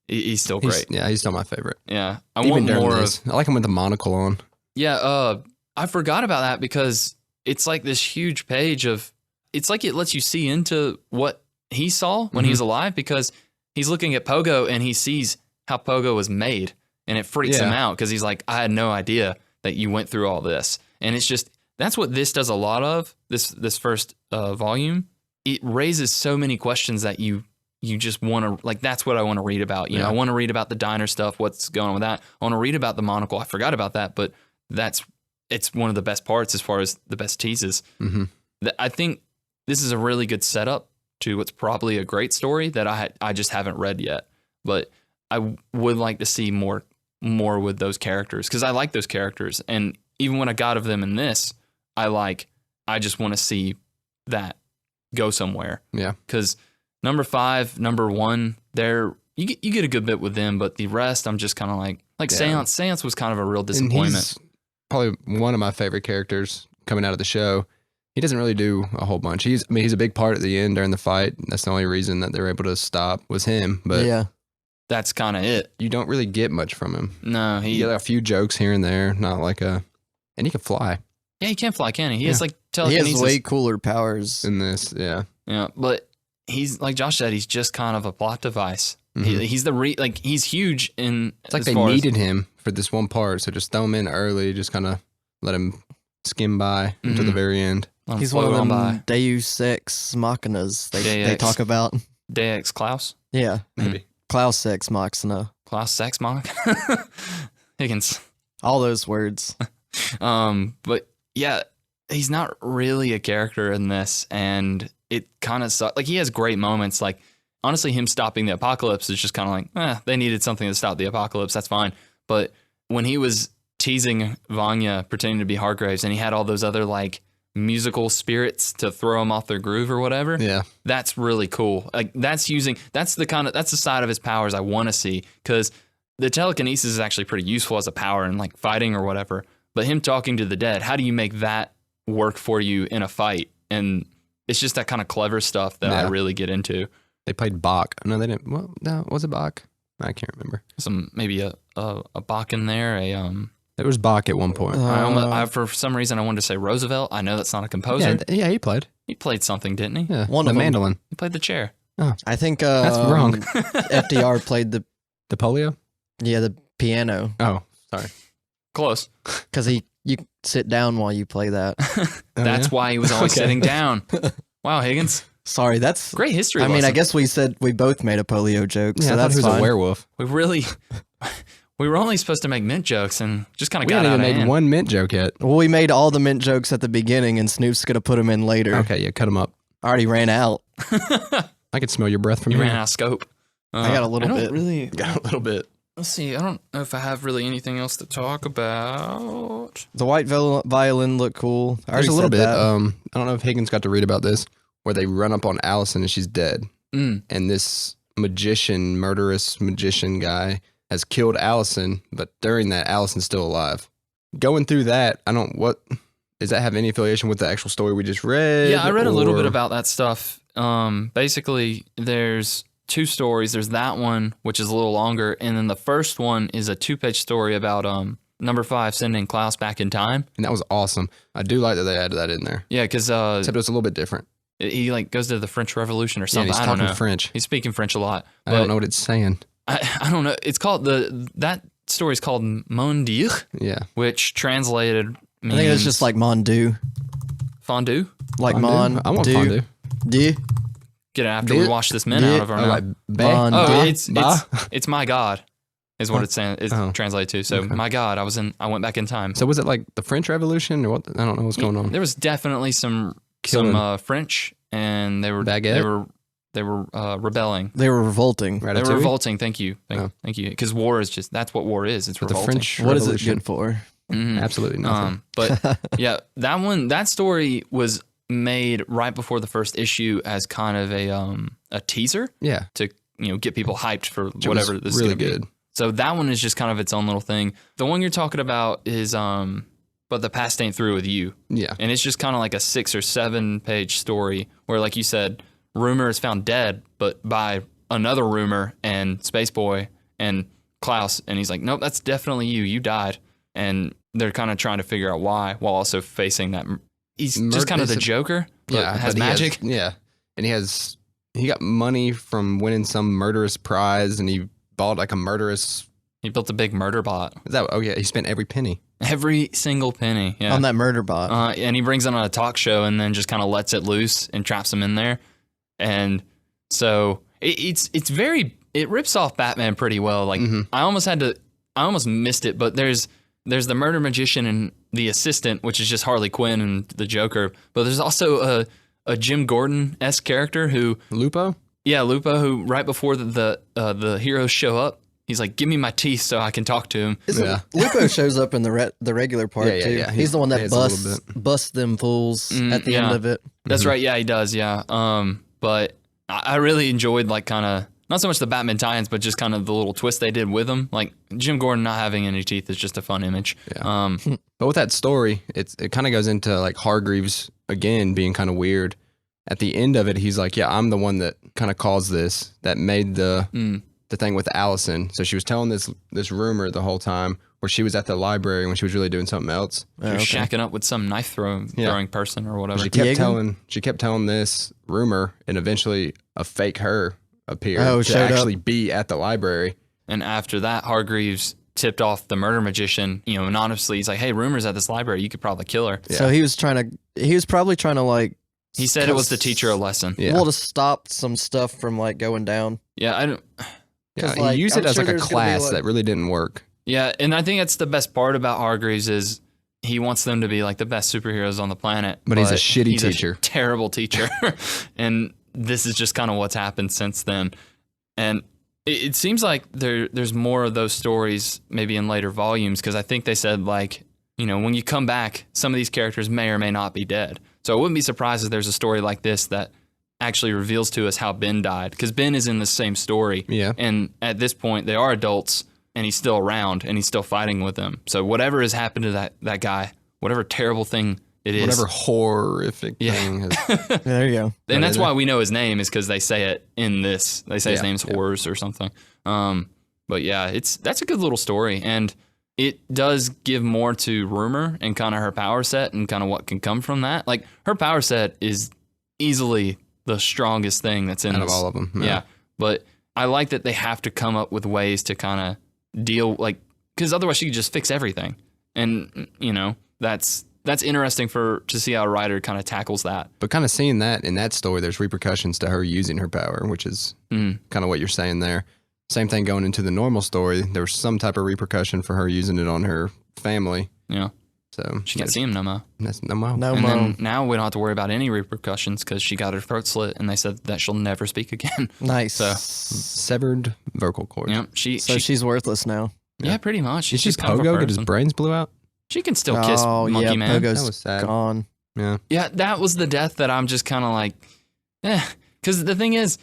he's still great. He's still my favorite. Yeah, I Even want during more this. of. I like him with the monocle on. Yeah, I forgot about that because it's like this huge page of. It's like it lets you see into what he saw when he was alive because he's looking at Pogo and he sees how Pogo was made, and it freaks him out because he's like, I had no idea that you went through all this, and it's just that's what this does a lot of. This first volume, it raises so many questions that you just want to, like, that's what I want to read about. You know, I want to read about the diner stuff, what's going on with that. I want to read about the monocle. I forgot about that, but it's one of the best parts as far as the best teases. Mm-hmm. I think this is a really good setup to what's probably a great story that I just haven't read yet. But I would like to see more with those characters because I like those characters. And even when I got of them in this, I just want to see that go somewhere. Yeah. Because number 5, number 1, you get a good bit with them, but the rest I'm just kind of like Seance. Seance was kind of a real disappointment. And he's probably one of my favorite characters coming out of the show. He doesn't really do a whole bunch. He's a big part at the end during the fight. That's the only reason that they were able to stop was him. But that's kind of it. You don't really get much from him. No, you get a few jokes here and there, not like and he can fly. Yeah, he can fly, can he? He has like telekinesis. He has way cooler powers in this. Yeah, but he's like Josh said, he's just kind of a plot device. Mm-hmm. He's huge in. It's like they needed him for this one part, so just throw him in early, just kind of let him skim by until the very end. He's one of them Deus Ex Machinas they talk about. Deus Klaus? Yeah. Maybe. Klaus Ex Machina. Klaus Sex Mach? Higgins. All those words. But yeah, he's not really a character in this, and it kind of sucks. Like, he has great moments. Like, honestly, him stopping the apocalypse is just kind of like, they needed something to stop the apocalypse. That's fine. But when he was teasing Vanya, pretending to be Hargraves, and he had all those other, like, musical spirits to throw him off their groove or whatever. Yeah. That's really cool. Like, that's the side of his powers I want to see, because the telekinesis is actually pretty useful as a power in, like, fighting or whatever. But him talking to the dead, how do you make that work for you in a fight? And it's just that kind of clever stuff that I really get into. They played Bach. No, they didn't. Well, no, was it Bach? I can't remember. Maybe a Bach in there. It was Bach at one point. For some reason, I wanted to say Roosevelt. I know that's not a composer. Yeah, he played. He played something, didn't he? Yeah, the mandolin. He played the chair. Oh, I think that's wrong. FDR played the polio. Yeah, the piano. Oh, sorry. Close. Because you sit down while you play that. That's why he was always sitting down. Wow, Higgins. Sorry, that's great history. I mean, I guess we said we both made a polio joke, yeah, so I that's thought he was fine. a werewolf. We were only supposed to make mint jokes and just kind of we got haven't out even of made hand. one mint joke yet. Well, we made all the mint jokes at the beginning, and Snoop's gonna put them in later. Okay, yeah, cut them up. I already ran out. I could smell your breath from You here. ran out of scope. I got a little bit. Got a little bit. Let's see. I don't know if I have really anything else to talk about. The white violin looked cool. There's a little bit. I don't know if Higgins got to read about this, where they run up on Allison and she's dead. And this murderous magician guy has killed Allison, but during that, Allison's still alive. Going through that, does that have any affiliation with the actual story we just read? Yeah, I read a little bit about that stuff. Basically, there's 2 stories. There's that one, which is a little longer, and then the first one is a 2-page story about number 5 sending Klaus back in time. And that was awesome. I do like that they added that in there. Yeah, because Except it was a little bit different. he like goes to the French Revolution or Yeah, something. he's I don't talking know. French. He's speaking French a lot. I don't know what it's saying. I don't know. It's called that story is called Mon Dieu, Yeah. which translated means I think it's just like Mondu. fondue. Like Fondue? I want fondue. Do. Get it after we Did- wash this mint did- out of our Oh, mouth. like Bon- Oh, Bah? it's my God, is what it's saying. It's Oh. translated to. So Okay. my God, I went back in time. So was it like the French Revolution or what? I don't know what's going on. There was definitely some Killing. French, and they were Baguette? they were rebelling. They were revolting. They were Ratatouille? revolting. Thank you, Oh. thank you. Because war is that's what war is. It's But the revolting. French What is it Revolution, good for? Mhm. absolutely nothing. But yeah, that story was made right before the first issue as kind of a teaser Yeah. to get people hyped for Which whatever was this is really gonna be. good. So that one is just kind of its own little thing. The one you're talking about is but the past ain't through with you, Yeah. and it's just kind of like a 6 or 7 page story where, like you said, Rumor is found dead, but by another Rumor and Space Boy and Klaus, and he's like, nope, that's definitely you. You died, and they're kind of trying to figure out why, while also facing that. He's just kind of the Joker, but has but he magic. And he got money from winning some murderous prize, and he bought like a murderous. He built a big murder bot. Is that? Oh yeah, he spent every penny. Every single penny. Yeah. On that murder bot. And he brings it on a talk show and then just kind of lets it loose and traps him in there. And so it's very, it rips off Batman pretty well. Like I almost missed it, but there's the murder magician and the assistant, which is just Harley Quinn and the Joker. But there's also a Jim Gordon-esque character who, Lupo. yeah, Lupo, who right before the heroes show up, he's like, give me my teeth so I can talk to him. Isn't Lupo shows up in the regular part Yeah, too? yeah. He's the one that He has a little busts them fools at the end of it. That's right. Yeah, he does. Yeah. But I really enjoyed like kind of not so much the Batman tie-ins, but just kind of the little twist they did with him. Like Jim Gordon not having any teeth is just a fun image. Yeah. But with that story, it kind of goes into like Hargreaves again being kind of weird. At the end of it, he's like, "Yeah, I'm the one that kind of caused this, that made the thing with Allison." So she was telling this rumor the whole time, where she was at the library when she was really doing something else. You're shacking up with some knife throwing person or whatever. She kept telling this rumor, and eventually a fake her appeared to showed actually be at the library. And after that, Hargreaves tipped off the murder magician, anonymously. He's like, hey, Rumor's at this library. You could probably kill her. So he was probably trying to like. He said it was to teach her a lesson. Yeah. Well, to stop some stuff from like going down. Yeah, I don't. Yeah, like, he used I'm it as sure like a there's gonna be, class like- that really didn't work. Yeah, and I think that's the best part about Hargreaves is he wants them to be like the best superheroes on the planet. But he's a shitty teacher. Terrible teacher. And this is just kind of what's happened since then. And it seems like there's more of those stories maybe in later volumes, because I think they said like, when you come back, some of these characters may or may not be dead. So I wouldn't be surprised if there's a story like this that actually reveals to us how Ben died, because Ben is in the same story. Yeah. And at this point, they are adults, and he's still around, and he's still fighting with them. So whatever has happened to that guy, whatever terrible thing it is. Whatever horrific thing has. Yeah, there you go. And that's why we know his name is because they say it in this. They say his name's Horrors or something. But yeah, that's a good little story. And it does give more to Rumor and kind of her power set and kind of what can come from that. Like, her power set is easily the strongest thing that's in Out this. of all of them. Yeah. But I like that they have to come up with ways to kind of deal, like, because otherwise she could just fix everything. And, that's interesting to see how a writer kind of tackles that. But kind of seeing that in that story, there's repercussions to her using her power, which is kind of what you're saying there. Same thing going into the normal story. There was some type of repercussion for her using it on her family. Yeah. So She can't see him no more. That's no more. No And mo. then now we don't have to worry about any repercussions because she got her throat slit and they said that she'll never speak again. Nice. So, Severed vocal cord. yeah, She's worthless now. yeah, pretty much. Did She's she just kind of a Pogo get his person. brains blew out? She can still kiss Oh Monkey yeah, Man. Pogo's That was sad. gone. Yeah. Yeah, that was the death that I'm just kind of like, because the thing is,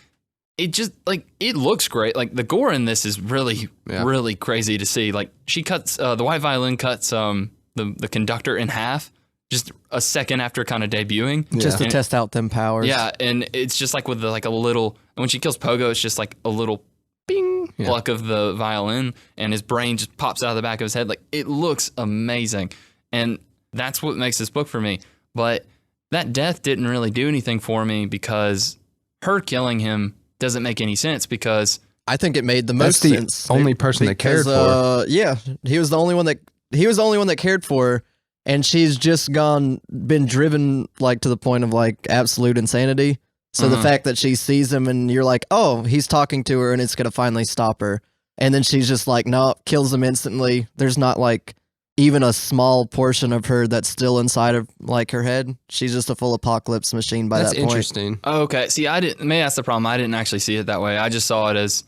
it just like it looks great. Like the gore in this is really, really crazy to see. Like she cuts the white violin cuts the conductor in half, just a second after kind of debuting. Just to And- test out them powers. Yeah, and it's just like with like a little, when she kills Pogo, it's just like a little bing pluck of the violin, and his brain just pops out of the back of his head. Like, it looks amazing. And that's what makes this book for me. But that death didn't really do anything for me because her killing him doesn't make any sense because I think it made the most That's the sense. only person that cared for. Yeah, he was the only one that cared for her, and she's just been driven like to the point of like absolute insanity. So the fact that she sees him and you're like, oh, he's talking to her and it's gonna finally stop her, and then she's just like, no, kills him instantly. There's not like even a small portion of her that's still inside of like her head. She's just a full apocalypse machine by That's that point. interesting. okay, see, maybe that's the problem. I didn't actually see it that way. I just saw it as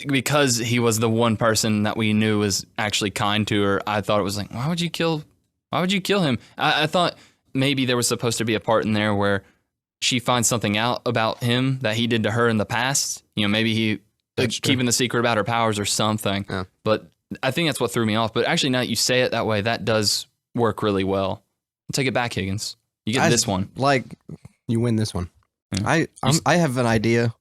because he was the one person that we knew was actually kind to her. I thought it was like, why would you kill him? I thought maybe there was supposed to be a part in there where she finds something out about him that he did to her in the past. You know, maybe he keeping the secret about her powers or something. Yeah. But I think that's what threw me off. But actually, now that you say it that way, that does work really well. I'll take it back, Higgins. You get this one. Like, You win this one. I have an idea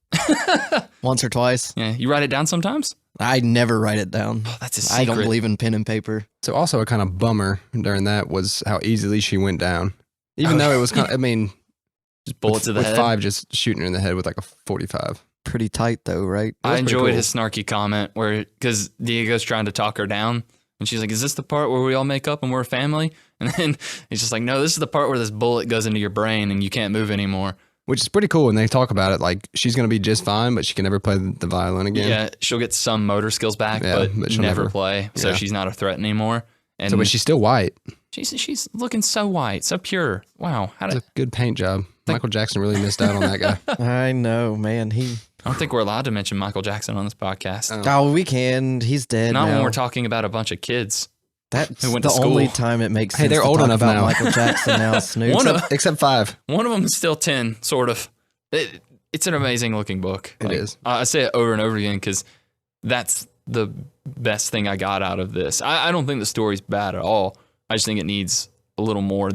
once or twice. Yeah, you write it down sometimes? I never write it down. Oh, that's a secret. I don't believe in pen and paper. So also a kind of bummer during that was how easily she went down. Even though it was kind of, I mean, Just bullets to the with head. 5 just shooting her in the head with like a 45. Pretty tight though, right? I pretty enjoyed cool. his snarky comment where, because Diego's trying to talk her down, and she's like, is this the part where we all make up and we're a family? And then he's just like, no, this is the part where this bullet goes into your brain and you can't move anymore. Which is pretty cool when they talk about it. Like, she's going to be just fine, but she can never play the violin again. Yeah, she'll get some motor skills back, Yeah, but but she'll never never- play. So yeah. she's not a threat anymore. And So, but she's still white. she's looking so white, so pure. Wow. It's a good paint job. Michael Jackson really missed out on that guy. I know, man. I don't think we're allowed to mention Michael Jackson on this podcast. Oh, we can. He's dead Not now. when we're talking about a bunch of kids. That's who went the to school. only time it makes Hey, sense they're to old talk enough about now. Michael Jackson now, Snoop. One of Except 5. One of them is still 10, sort of. It's an amazing looking book. It is. I say it over and over again because that's the best thing I got out of this. I don't think the story's bad at all. I just think it needs a little more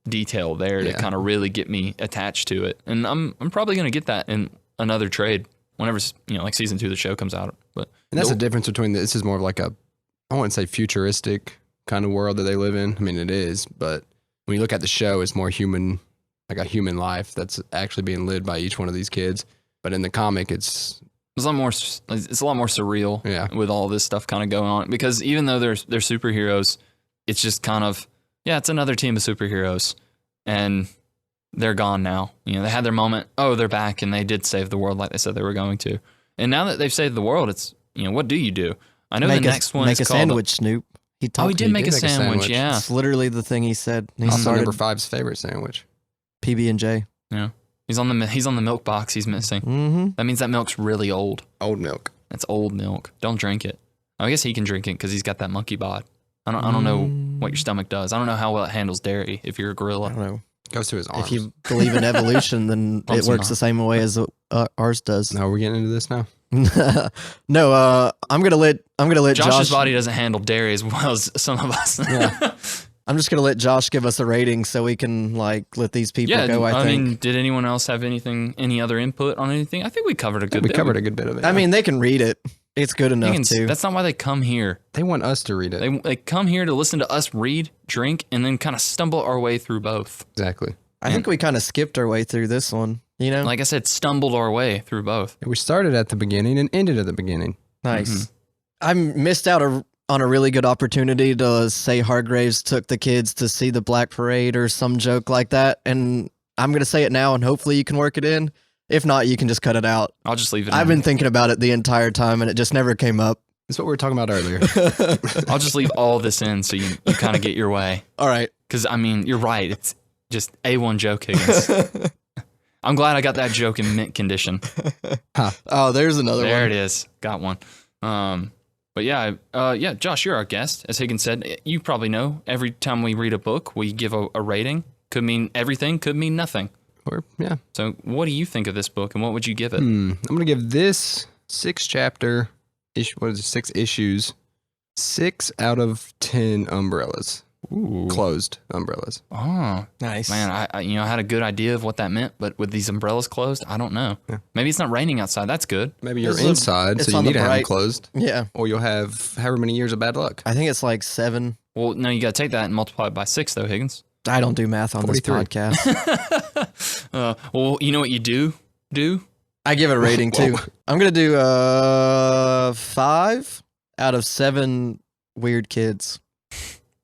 detail there to Yeah. kind of really get me attached to it. And I'm probably going to get that in another trade whenever, like season 2 of the show comes out. But And that's the difference between this is more of like a, I wouldn't say futuristic kind of world that they live in. I mean, it is, but when you look at the show, it's more human, like a human life that's actually being lived by each one of these kids. But in the comic, it's a lot more surreal Yeah. with all this stuff kind of going on, because even though they're superheroes, it's just kind of, it's another team of superheroes and they're gone now. They had their moment. Oh, they're back and they did save the world like they said they were going to. And now that they've saved the world, it's, what do you do? I know the next one is make a called sandwich, Snoop. He talked. he did make a make a sandwich. sandwich. Yeah. It's literally the thing he said. He also started number 5's favorite sandwich. PB&J. Yeah. He's on the milk box he's missing. Mm-hmm. That means that milk's really old. Old milk. That's old milk. Don't drink it. I guess he can drink it because he's got that monkey bod. I don't know what your stomach does. I don't know how well it handles dairy if you're a I gorilla. don't know. Goes to his arms. If you believe in evolution, then Pumps it works him the same way as ours does. No, we're getting into this now. No, I'm gonna let Josh's Josh. body doesn't handle dairy as well as some of us. I'm just gonna let Josh give us a rating so we can let these people go. I think. mean, did anyone else have any other input on anything? I think we covered a good We bit. covered a good bit of it. I mean, they can read it. It's good enough too. That's not why they come here. they want us to read it. They come here to listen to us read, drink, and then kind of stumble our way through both. Exactly. I think we kind of skipped our way through this one. Like I said, stumbled our way through both. We started at the beginning and ended at the beginning. Nice. I missed out on a really good opportunity to say Hargraves took the kids to see the Black Parade or some joke like that, and I'm gonna say it now, and hopefully you can work it in. If not, you can just cut it out. I'll just leave it. I've in. been thinking about it the entire time, and it just never came up. That's what we were talking about earlier. I'll just leave all this in so you kind of get your way. All right. Because I mean, you're right. It's just A1 joke, Higgins. I'm glad I got that joke in mint condition. Oh, there's another There one. it is. Got one. But yeah, Josh, you're our guest. As Higgins said, you probably know every time we read a book, we give a rating. Could mean everything, could mean nothing. Or, yeah. So what do you think of this book and what would you give it? I'm going to give this 6 issues, 6 out of 10 umbrellas. Ooh. Closed umbrellas. Oh, Nice. man, I had a good idea of what that meant, but with these umbrellas closed, I don't know. Yeah. Maybe it's not raining outside. That's good. Maybe you're It's inside, it's so you on need the to have them bright- closed, Yeah. or you'll have however many years of bad luck. I think it's like 7. Well, no, you got to take that and multiply it by 6, though, Higgins. I don't do math on 43. this podcast. Well, you know what you do? I give it a rating too. Whoa. I'm going to do 5 out of 7 weird kids.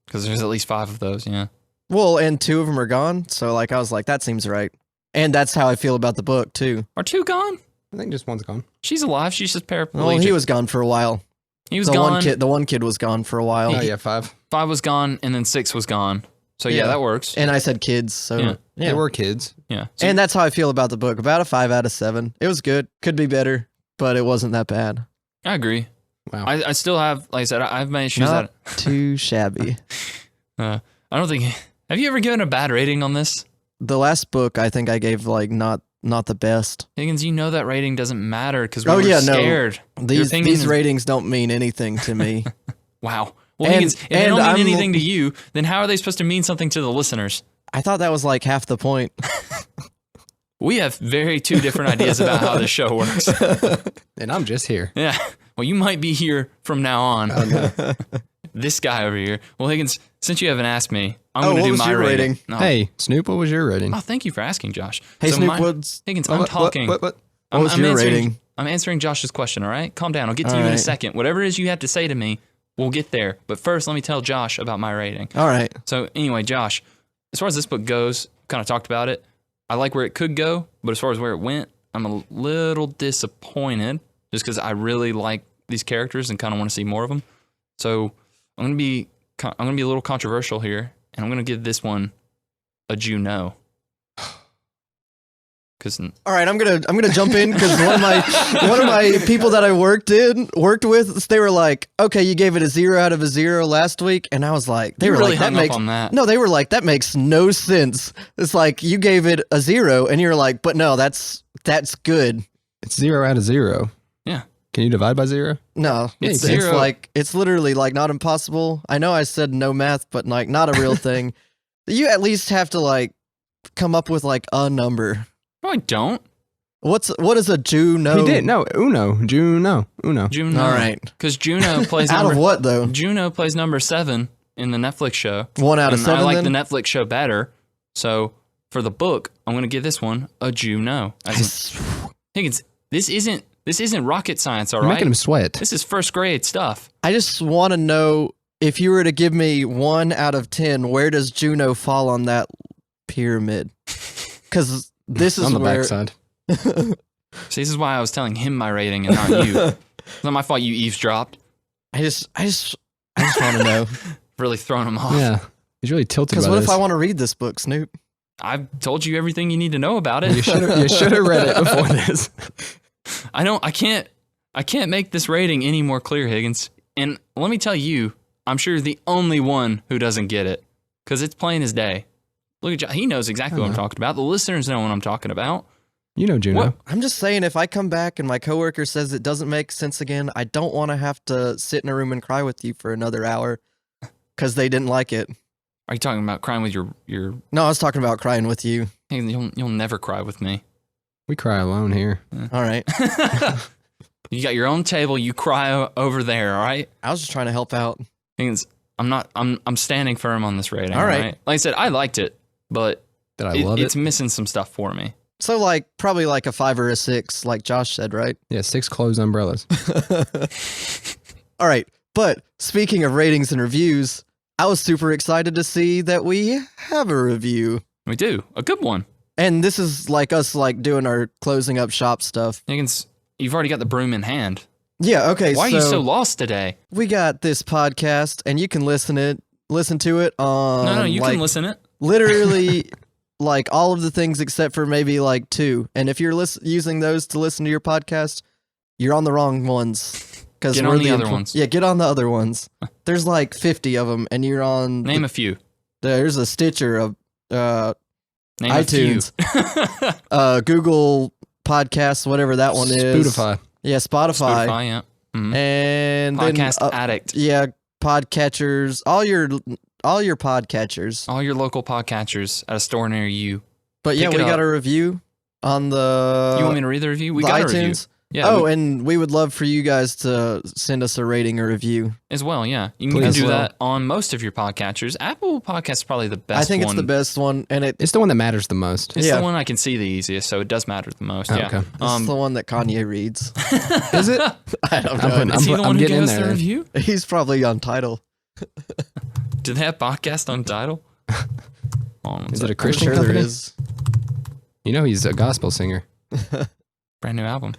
Because there's at least 5 of those, yeah. Well, and 2 of them are gone. So like I was like, that seems right. And that's how I feel about the book too. Are 2 gone? I think just one's gone. She's alive. She's just paraplegic. Well, he was gone for a while. He was the gone. The one kid was gone for a while. Oh yeah, 5. 5 was gone, and then 6 was gone. So, yeah, Yeah. that works. And I said kids. So Yeah. They were kids. Yeah. So And that's how I feel about the book. About a 5 out of 7. It was good. Could be better, but it wasn't that bad. I agree. Wow. I still have, like I said, I have my issues. Not too shabby. I don't think. Have you ever given a bad rating on this? The last book I think I gave like not the best. Higgins, you know that rating doesn't matter because we Oh, were yeah, no. scared. Your These opinion is- ratings don't mean anything to me. Wow. Well, And- Higgins, if they and don't mean I'm- anything to you, then how are they supposed to mean something to the listeners? I thought that was like half the point. We have very 2 different ideas about how this show works. And I'm just here. Yeah. Well, you might be here from now on. Oh, no. This guy over here. Well, Higgins, since you haven't asked me, I'm Oh, going to what do was my your rating? No. Hey, Snoop, what was your rating? Oh, thank you for asking, Josh. Hey, So Snoop my- Woods. Higgins, Oh, I'm what- talking. What? What was your answering, rating? I'm answering Josh's question, all right? Calm down. I'll get to All you in a right. second. Whatever it is you have to say to me, we'll get there. But first, let me tell Josh about my rating. All right. So, anyway, Josh, as far as this book goes, kind of talked about it. I like where it could go, but as far as where it went, I'm a little disappointed just because I really like these characters and kind of want to see more of them. So, I'm gonna be a little controversial here, and I'm gonna give this one a Juno. Because All right, I'm gonna jump in because one of my people that I worked with, they were like, okay, you gave it a 0 out of a 0 last week, and I was like, they you were really like, that hung makes up on that. no, they were like, that makes no sense. It's like you gave it a 0, and you're like, but no, that's good. It's 0 out of 0. Yeah. Can you divide by 0? No, Yeah, it's zero. like it's literally like not impossible. I know I said no math, but like not a real thing. You at least have to like come up with like a number. No, I don't. What is a Juno? He did. No, Uno. Juno. Juno. All right. Because Juno plays Out number, of what though? Juno plays number 7 in the Netflix show. 1 out of And 7. I like then? the Netflix show better. So for the book, I'm going to give this one a Juno. Higgins, this isn't rocket science, all You're right? making him sweat. This is first grade stuff. I just want to know if you were to give me 1 out of 10, where does Juno fall on that pyramid? Because this is on the where. backside. See, this is why I was telling him my rating and not you. It's not my fault you eavesdropped. I just want to know. Really throwing him off. Yeah. He's really tilted Because by what this. if I want to read this book, Snoop? I've told you everything you need to know about it. You should have read it before this. I can't make this rating any more clear, Higgins. And let me tell you, I'm sure you're the only one who doesn't get it. Because it's plain as day. Look at John. He knows exactly what I'm talking about. The listeners know what I'm talking about. You know Juno. What? I'm just saying, if I come back and my coworker says it doesn't make sense again, I don't want to have to sit in a room and cry with you for another hour because they didn't like it. Are you talking about crying with your No, I was talking about crying with you. You'll never cry with me. We cry alone here. All right. You got your own table, you cry over there, all right? I was just trying to help out. Higgins, I'm standing firm on this rating. All right. Like I said, I liked it, but Did I love it's it? missing some stuff for me. So, like, probably like a 5 or a 6, like Josh said, right? Yeah, 6 closed umbrellas. All right. But speaking of ratings and reviews, I was super excited to see that we have a review. We do. A good one. And this is like us like doing our closing up shop stuff. Higgins, you've already got the broom in hand. Yeah, okay. Why are you so lost today? we got this podcast and you can listen to it on No, you like, can listen it. literally like all of the things except for maybe like 2. And if you're using those to listen to your podcast, you're on the wrong ones. Because Get we're on the other ones. Yeah, get on the other ones. There's like 50 of them, and you're on. Name a few. There's a Stitcher of Name iTunes. a few. Google Podcasts, whatever that one is. Spotify. Yeah, Spotify. Spotify, yeah. Mhm. And Podcast then, Addict. yeah, podcatchers, all your all your podcatchers. All your local podcatchers at a store near you. But yeah, Pick we it got up. a review on the You want me to read the review? We the got a review. iTunes. Yeah, and we would love for you guys to send us a rating or review. as well, yeah. You Please. can As do well. that on most of your podcatchers. Apple Podcasts is probably the best I think one. it's the best one, and It's the one that matters the most. It's Yeah. the one I can see the easiest, so it does matter the most. Oh, Yeah. okay. it's the one that Kanye reads. Is it? I don't I'm know. putting- Is he the one who getting gave in us the there. review? He's probably on title. Do they have podcast on title? Is it a I'm Christian sure company? there is. You know he's a gospel singer. Brand new album.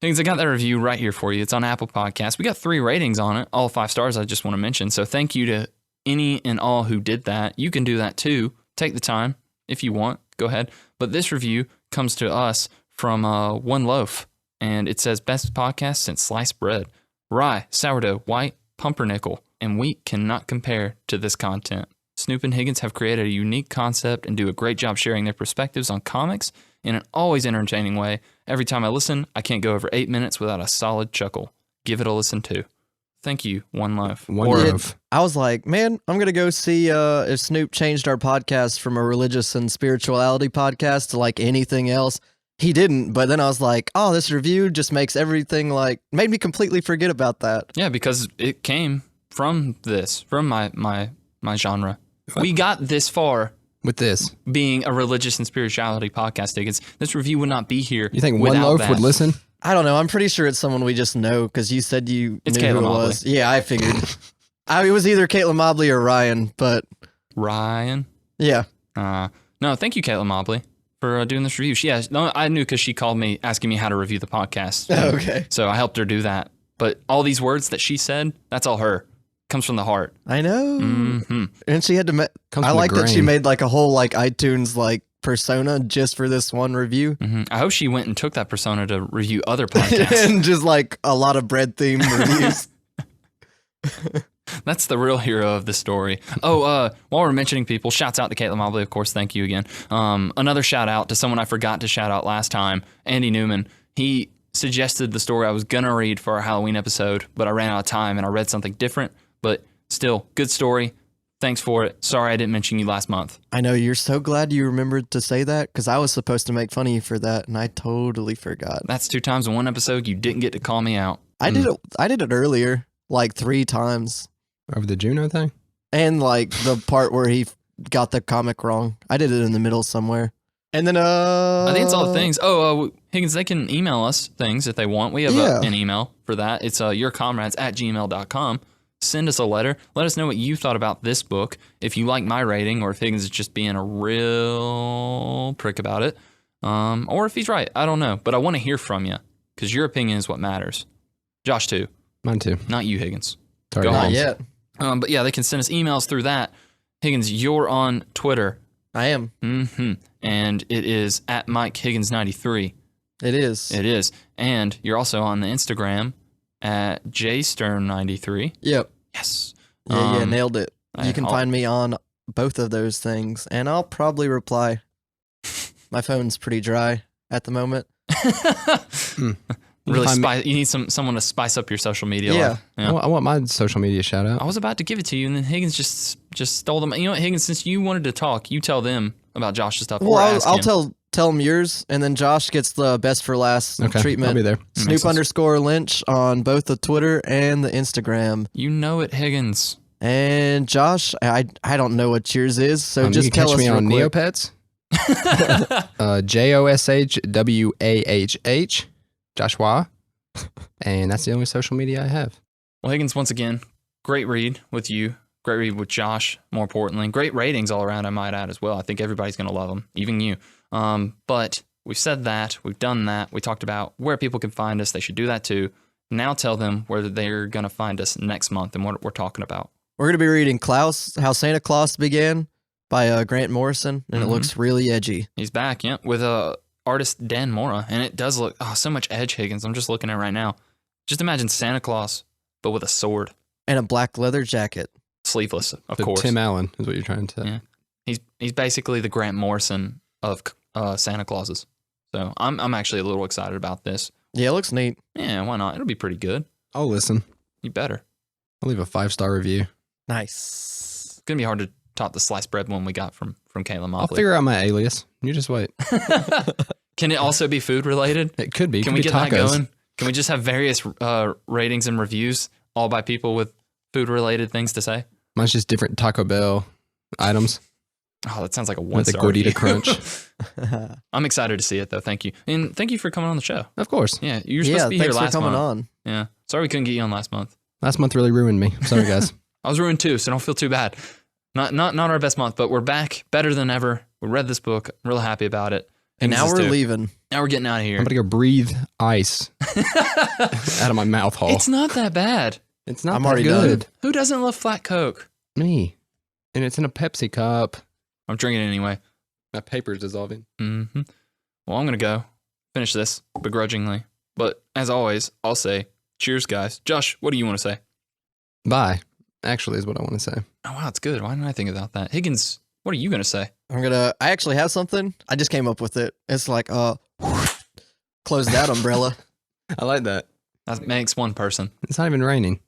Things I got that review right here for you. It's on Apple Podcasts. We got 3 ratings on it, all 5 stars. I just want to mention. So thank you to any and all who did that. You can do that too. Take the time if you want. Go ahead. But this review comes to us from One Loaf, and it says best podcast since sliced bread. Rye, sourdough, white, pumpernickel, and wheat cannot compare to this content. Snoop and Higgins have created a unique concept and do a great job sharing their perspectives on comics in an always entertaining way. Every time I listen, I can't go over 8 minutes without a solid chuckle. Give it a listen too. Thank you, One Loaf. One Yeah. Loaf. I was like, man, I'm gonna go see if Snoop changed our podcast from a religious and spirituality podcast to like anything else. He didn't, but then I was like, oh, this review just makes everything like made me completely forget about that. Yeah, because it came from this, from my genre. We got this far With this, being a religious and spirituality podcast, Higgins. This review would not be here. you think One without Loaf that. would listen? I don't know. I'm pretty sure it's someone we just know because you said you It's knew who Caitlin it Mobley. was. Yeah, I figured. It was either Caitlin Mobley or Ryan, but Ryan? yeah. No, thank you, Caitlin Mobley, for doing this review. I knew because she called me asking me how to review the podcast. Okay. So I helped her do that. But all these words that she said, that's all her. Comes from the heart. I know. Hmm. And she had to. Comes I from the like that she grain. made like a whole like iTunes like persona just for this one review, I hope she went and took that persona to review other podcasts. and just like a lot of bread themed reviews. That's the real hero of the story. While we're mentioning people, shouts out to Caitlin Mobley, of course. Thank you again. Another shout out to someone I forgot to shout out last time, Andy Newman. He suggested the story I was going to read for our Halloween episode, but I ran out of time and I read something different. But still, good story. Thanks for it. Sorry I didn't mention you last month. I know you're so glad you remembered to say that because I was supposed to make fun of you for that, and I totally forgot. That's 2 times in one episode you didn't get to call me out. I did it. I did it earlier, like 3 times, Over the Juno thing? and like the part where he got the comic wrong. I did it in the middle somewhere, and then I think it's all the things. Higgins, they can email us things if they want. We have Yeah. an email for that. It's yourcomrades@gmail.com. Send us a letter. Let us know what you thought about this book. If you like my rating, or if Higgins is just being a real prick about it, or if he's right. I don't know, but I want to hear from you because your opinion is what matters. Josh too, Mine too. not you, Higgins. Sorry, Go not home. yet. But yeah, they can send us emails through that. Higgins, you're on Twitter. I am. And it is at Mike Higgins 93. It is. It is. And you're also on the Instagram at jstern93. Yep. Yes. Yeah, nailed it. I- You can I'll- find me on both of those things, and I'll probably reply. My phone's pretty dry at the moment. Really Find me- spice. You need someone to spice up your social media. Yeah. life. I want my social media shout out. I was about to give it to you, and then Higgins just stole them. You know what, Higgins? Since you wanted to talk, you tell them about Josh's stuff. Well, or I'll, ask I'll him. tell him yours, and then Josh gets the best for last Okay, treatment. I'll be there. Snoop sense. _Lynch on both the Twitter and the Instagram. You know it, Higgins. And Josh, I don't know what yours is, so You just can tell catch us me real on quick. Neopets. JOSHWAHH. Joshua. And that's the only social media I have. Well, Higgins, once again, great read with you. Great read with Josh, more importantly. Great ratings all around, I might add, as well. I think everybody's going to love them, even you. But we've said that. We've done that. We talked about where people can find us. They should do that too. Now tell them where they're going to find us next month and what we're talking about. We're going to be reading Klaus, How Santa Claus Began by Grant Morrison, and it looks really edgy. He's back, yeah, with artist Dan Mora. And it does look, so much edge, Higgins. I'm just looking at it right now. Just imagine Santa Claus, but with a sword. And a black leather jacket. Sleeveless, of So course. Tim Allen is what you're trying to say. Yeah. He's basically the Grant Morrison of Santa Clauses. So I'm actually a little excited about this. Yeah, it looks neat. Yeah, why not? It'll be pretty good. I'll listen. You better. I'll leave a 5-star review. Nice. gonna be hard to top the sliced bread one we got from Kayla I'll Motley. figure out my alias. You just wait. Can it also be food related? It could be. It Can could we be get tacos. that going? Can we just have various ratings and reviews, all by people with food related things to say? Mine's just different Taco Bell items. Oh, that sounds like a With one the star Gordita Crunch. I'm excited to see it though. Thank you, and thank you for coming on the show. Of course. Yeah, you were supposed to be here thanks last for coming month. on. Yeah, sorry we couldn't get you on last month. Last month really ruined me. I'm sorry, guys. I was ruined too, so don't feel too bad. Not our best month, but we're back, better than ever. We read this book. I'm real happy about it. And now Higgins is we're too. leaving. Now we're getting out of here. I'm going to go breathe ice out of my mouth hole. It's not that bad. It's not I'm that already good. done. Who doesn't love flat Coke? Me. And it's in a Pepsi cup. I'm drinking it anyway. My paper's dissolving. Mm-hmm. Well, I'm going to go finish this begrudgingly. But as always, I'll say cheers, guys. Josh, what do you want to say? Bye. Actually is what I want to say. Oh, wow, it's good. Why didn't I think about that? Higgins, what are you going to say? I actually have something. I just came up with it. It's like, close that umbrella. I like that. That makes one person. It's not even raining.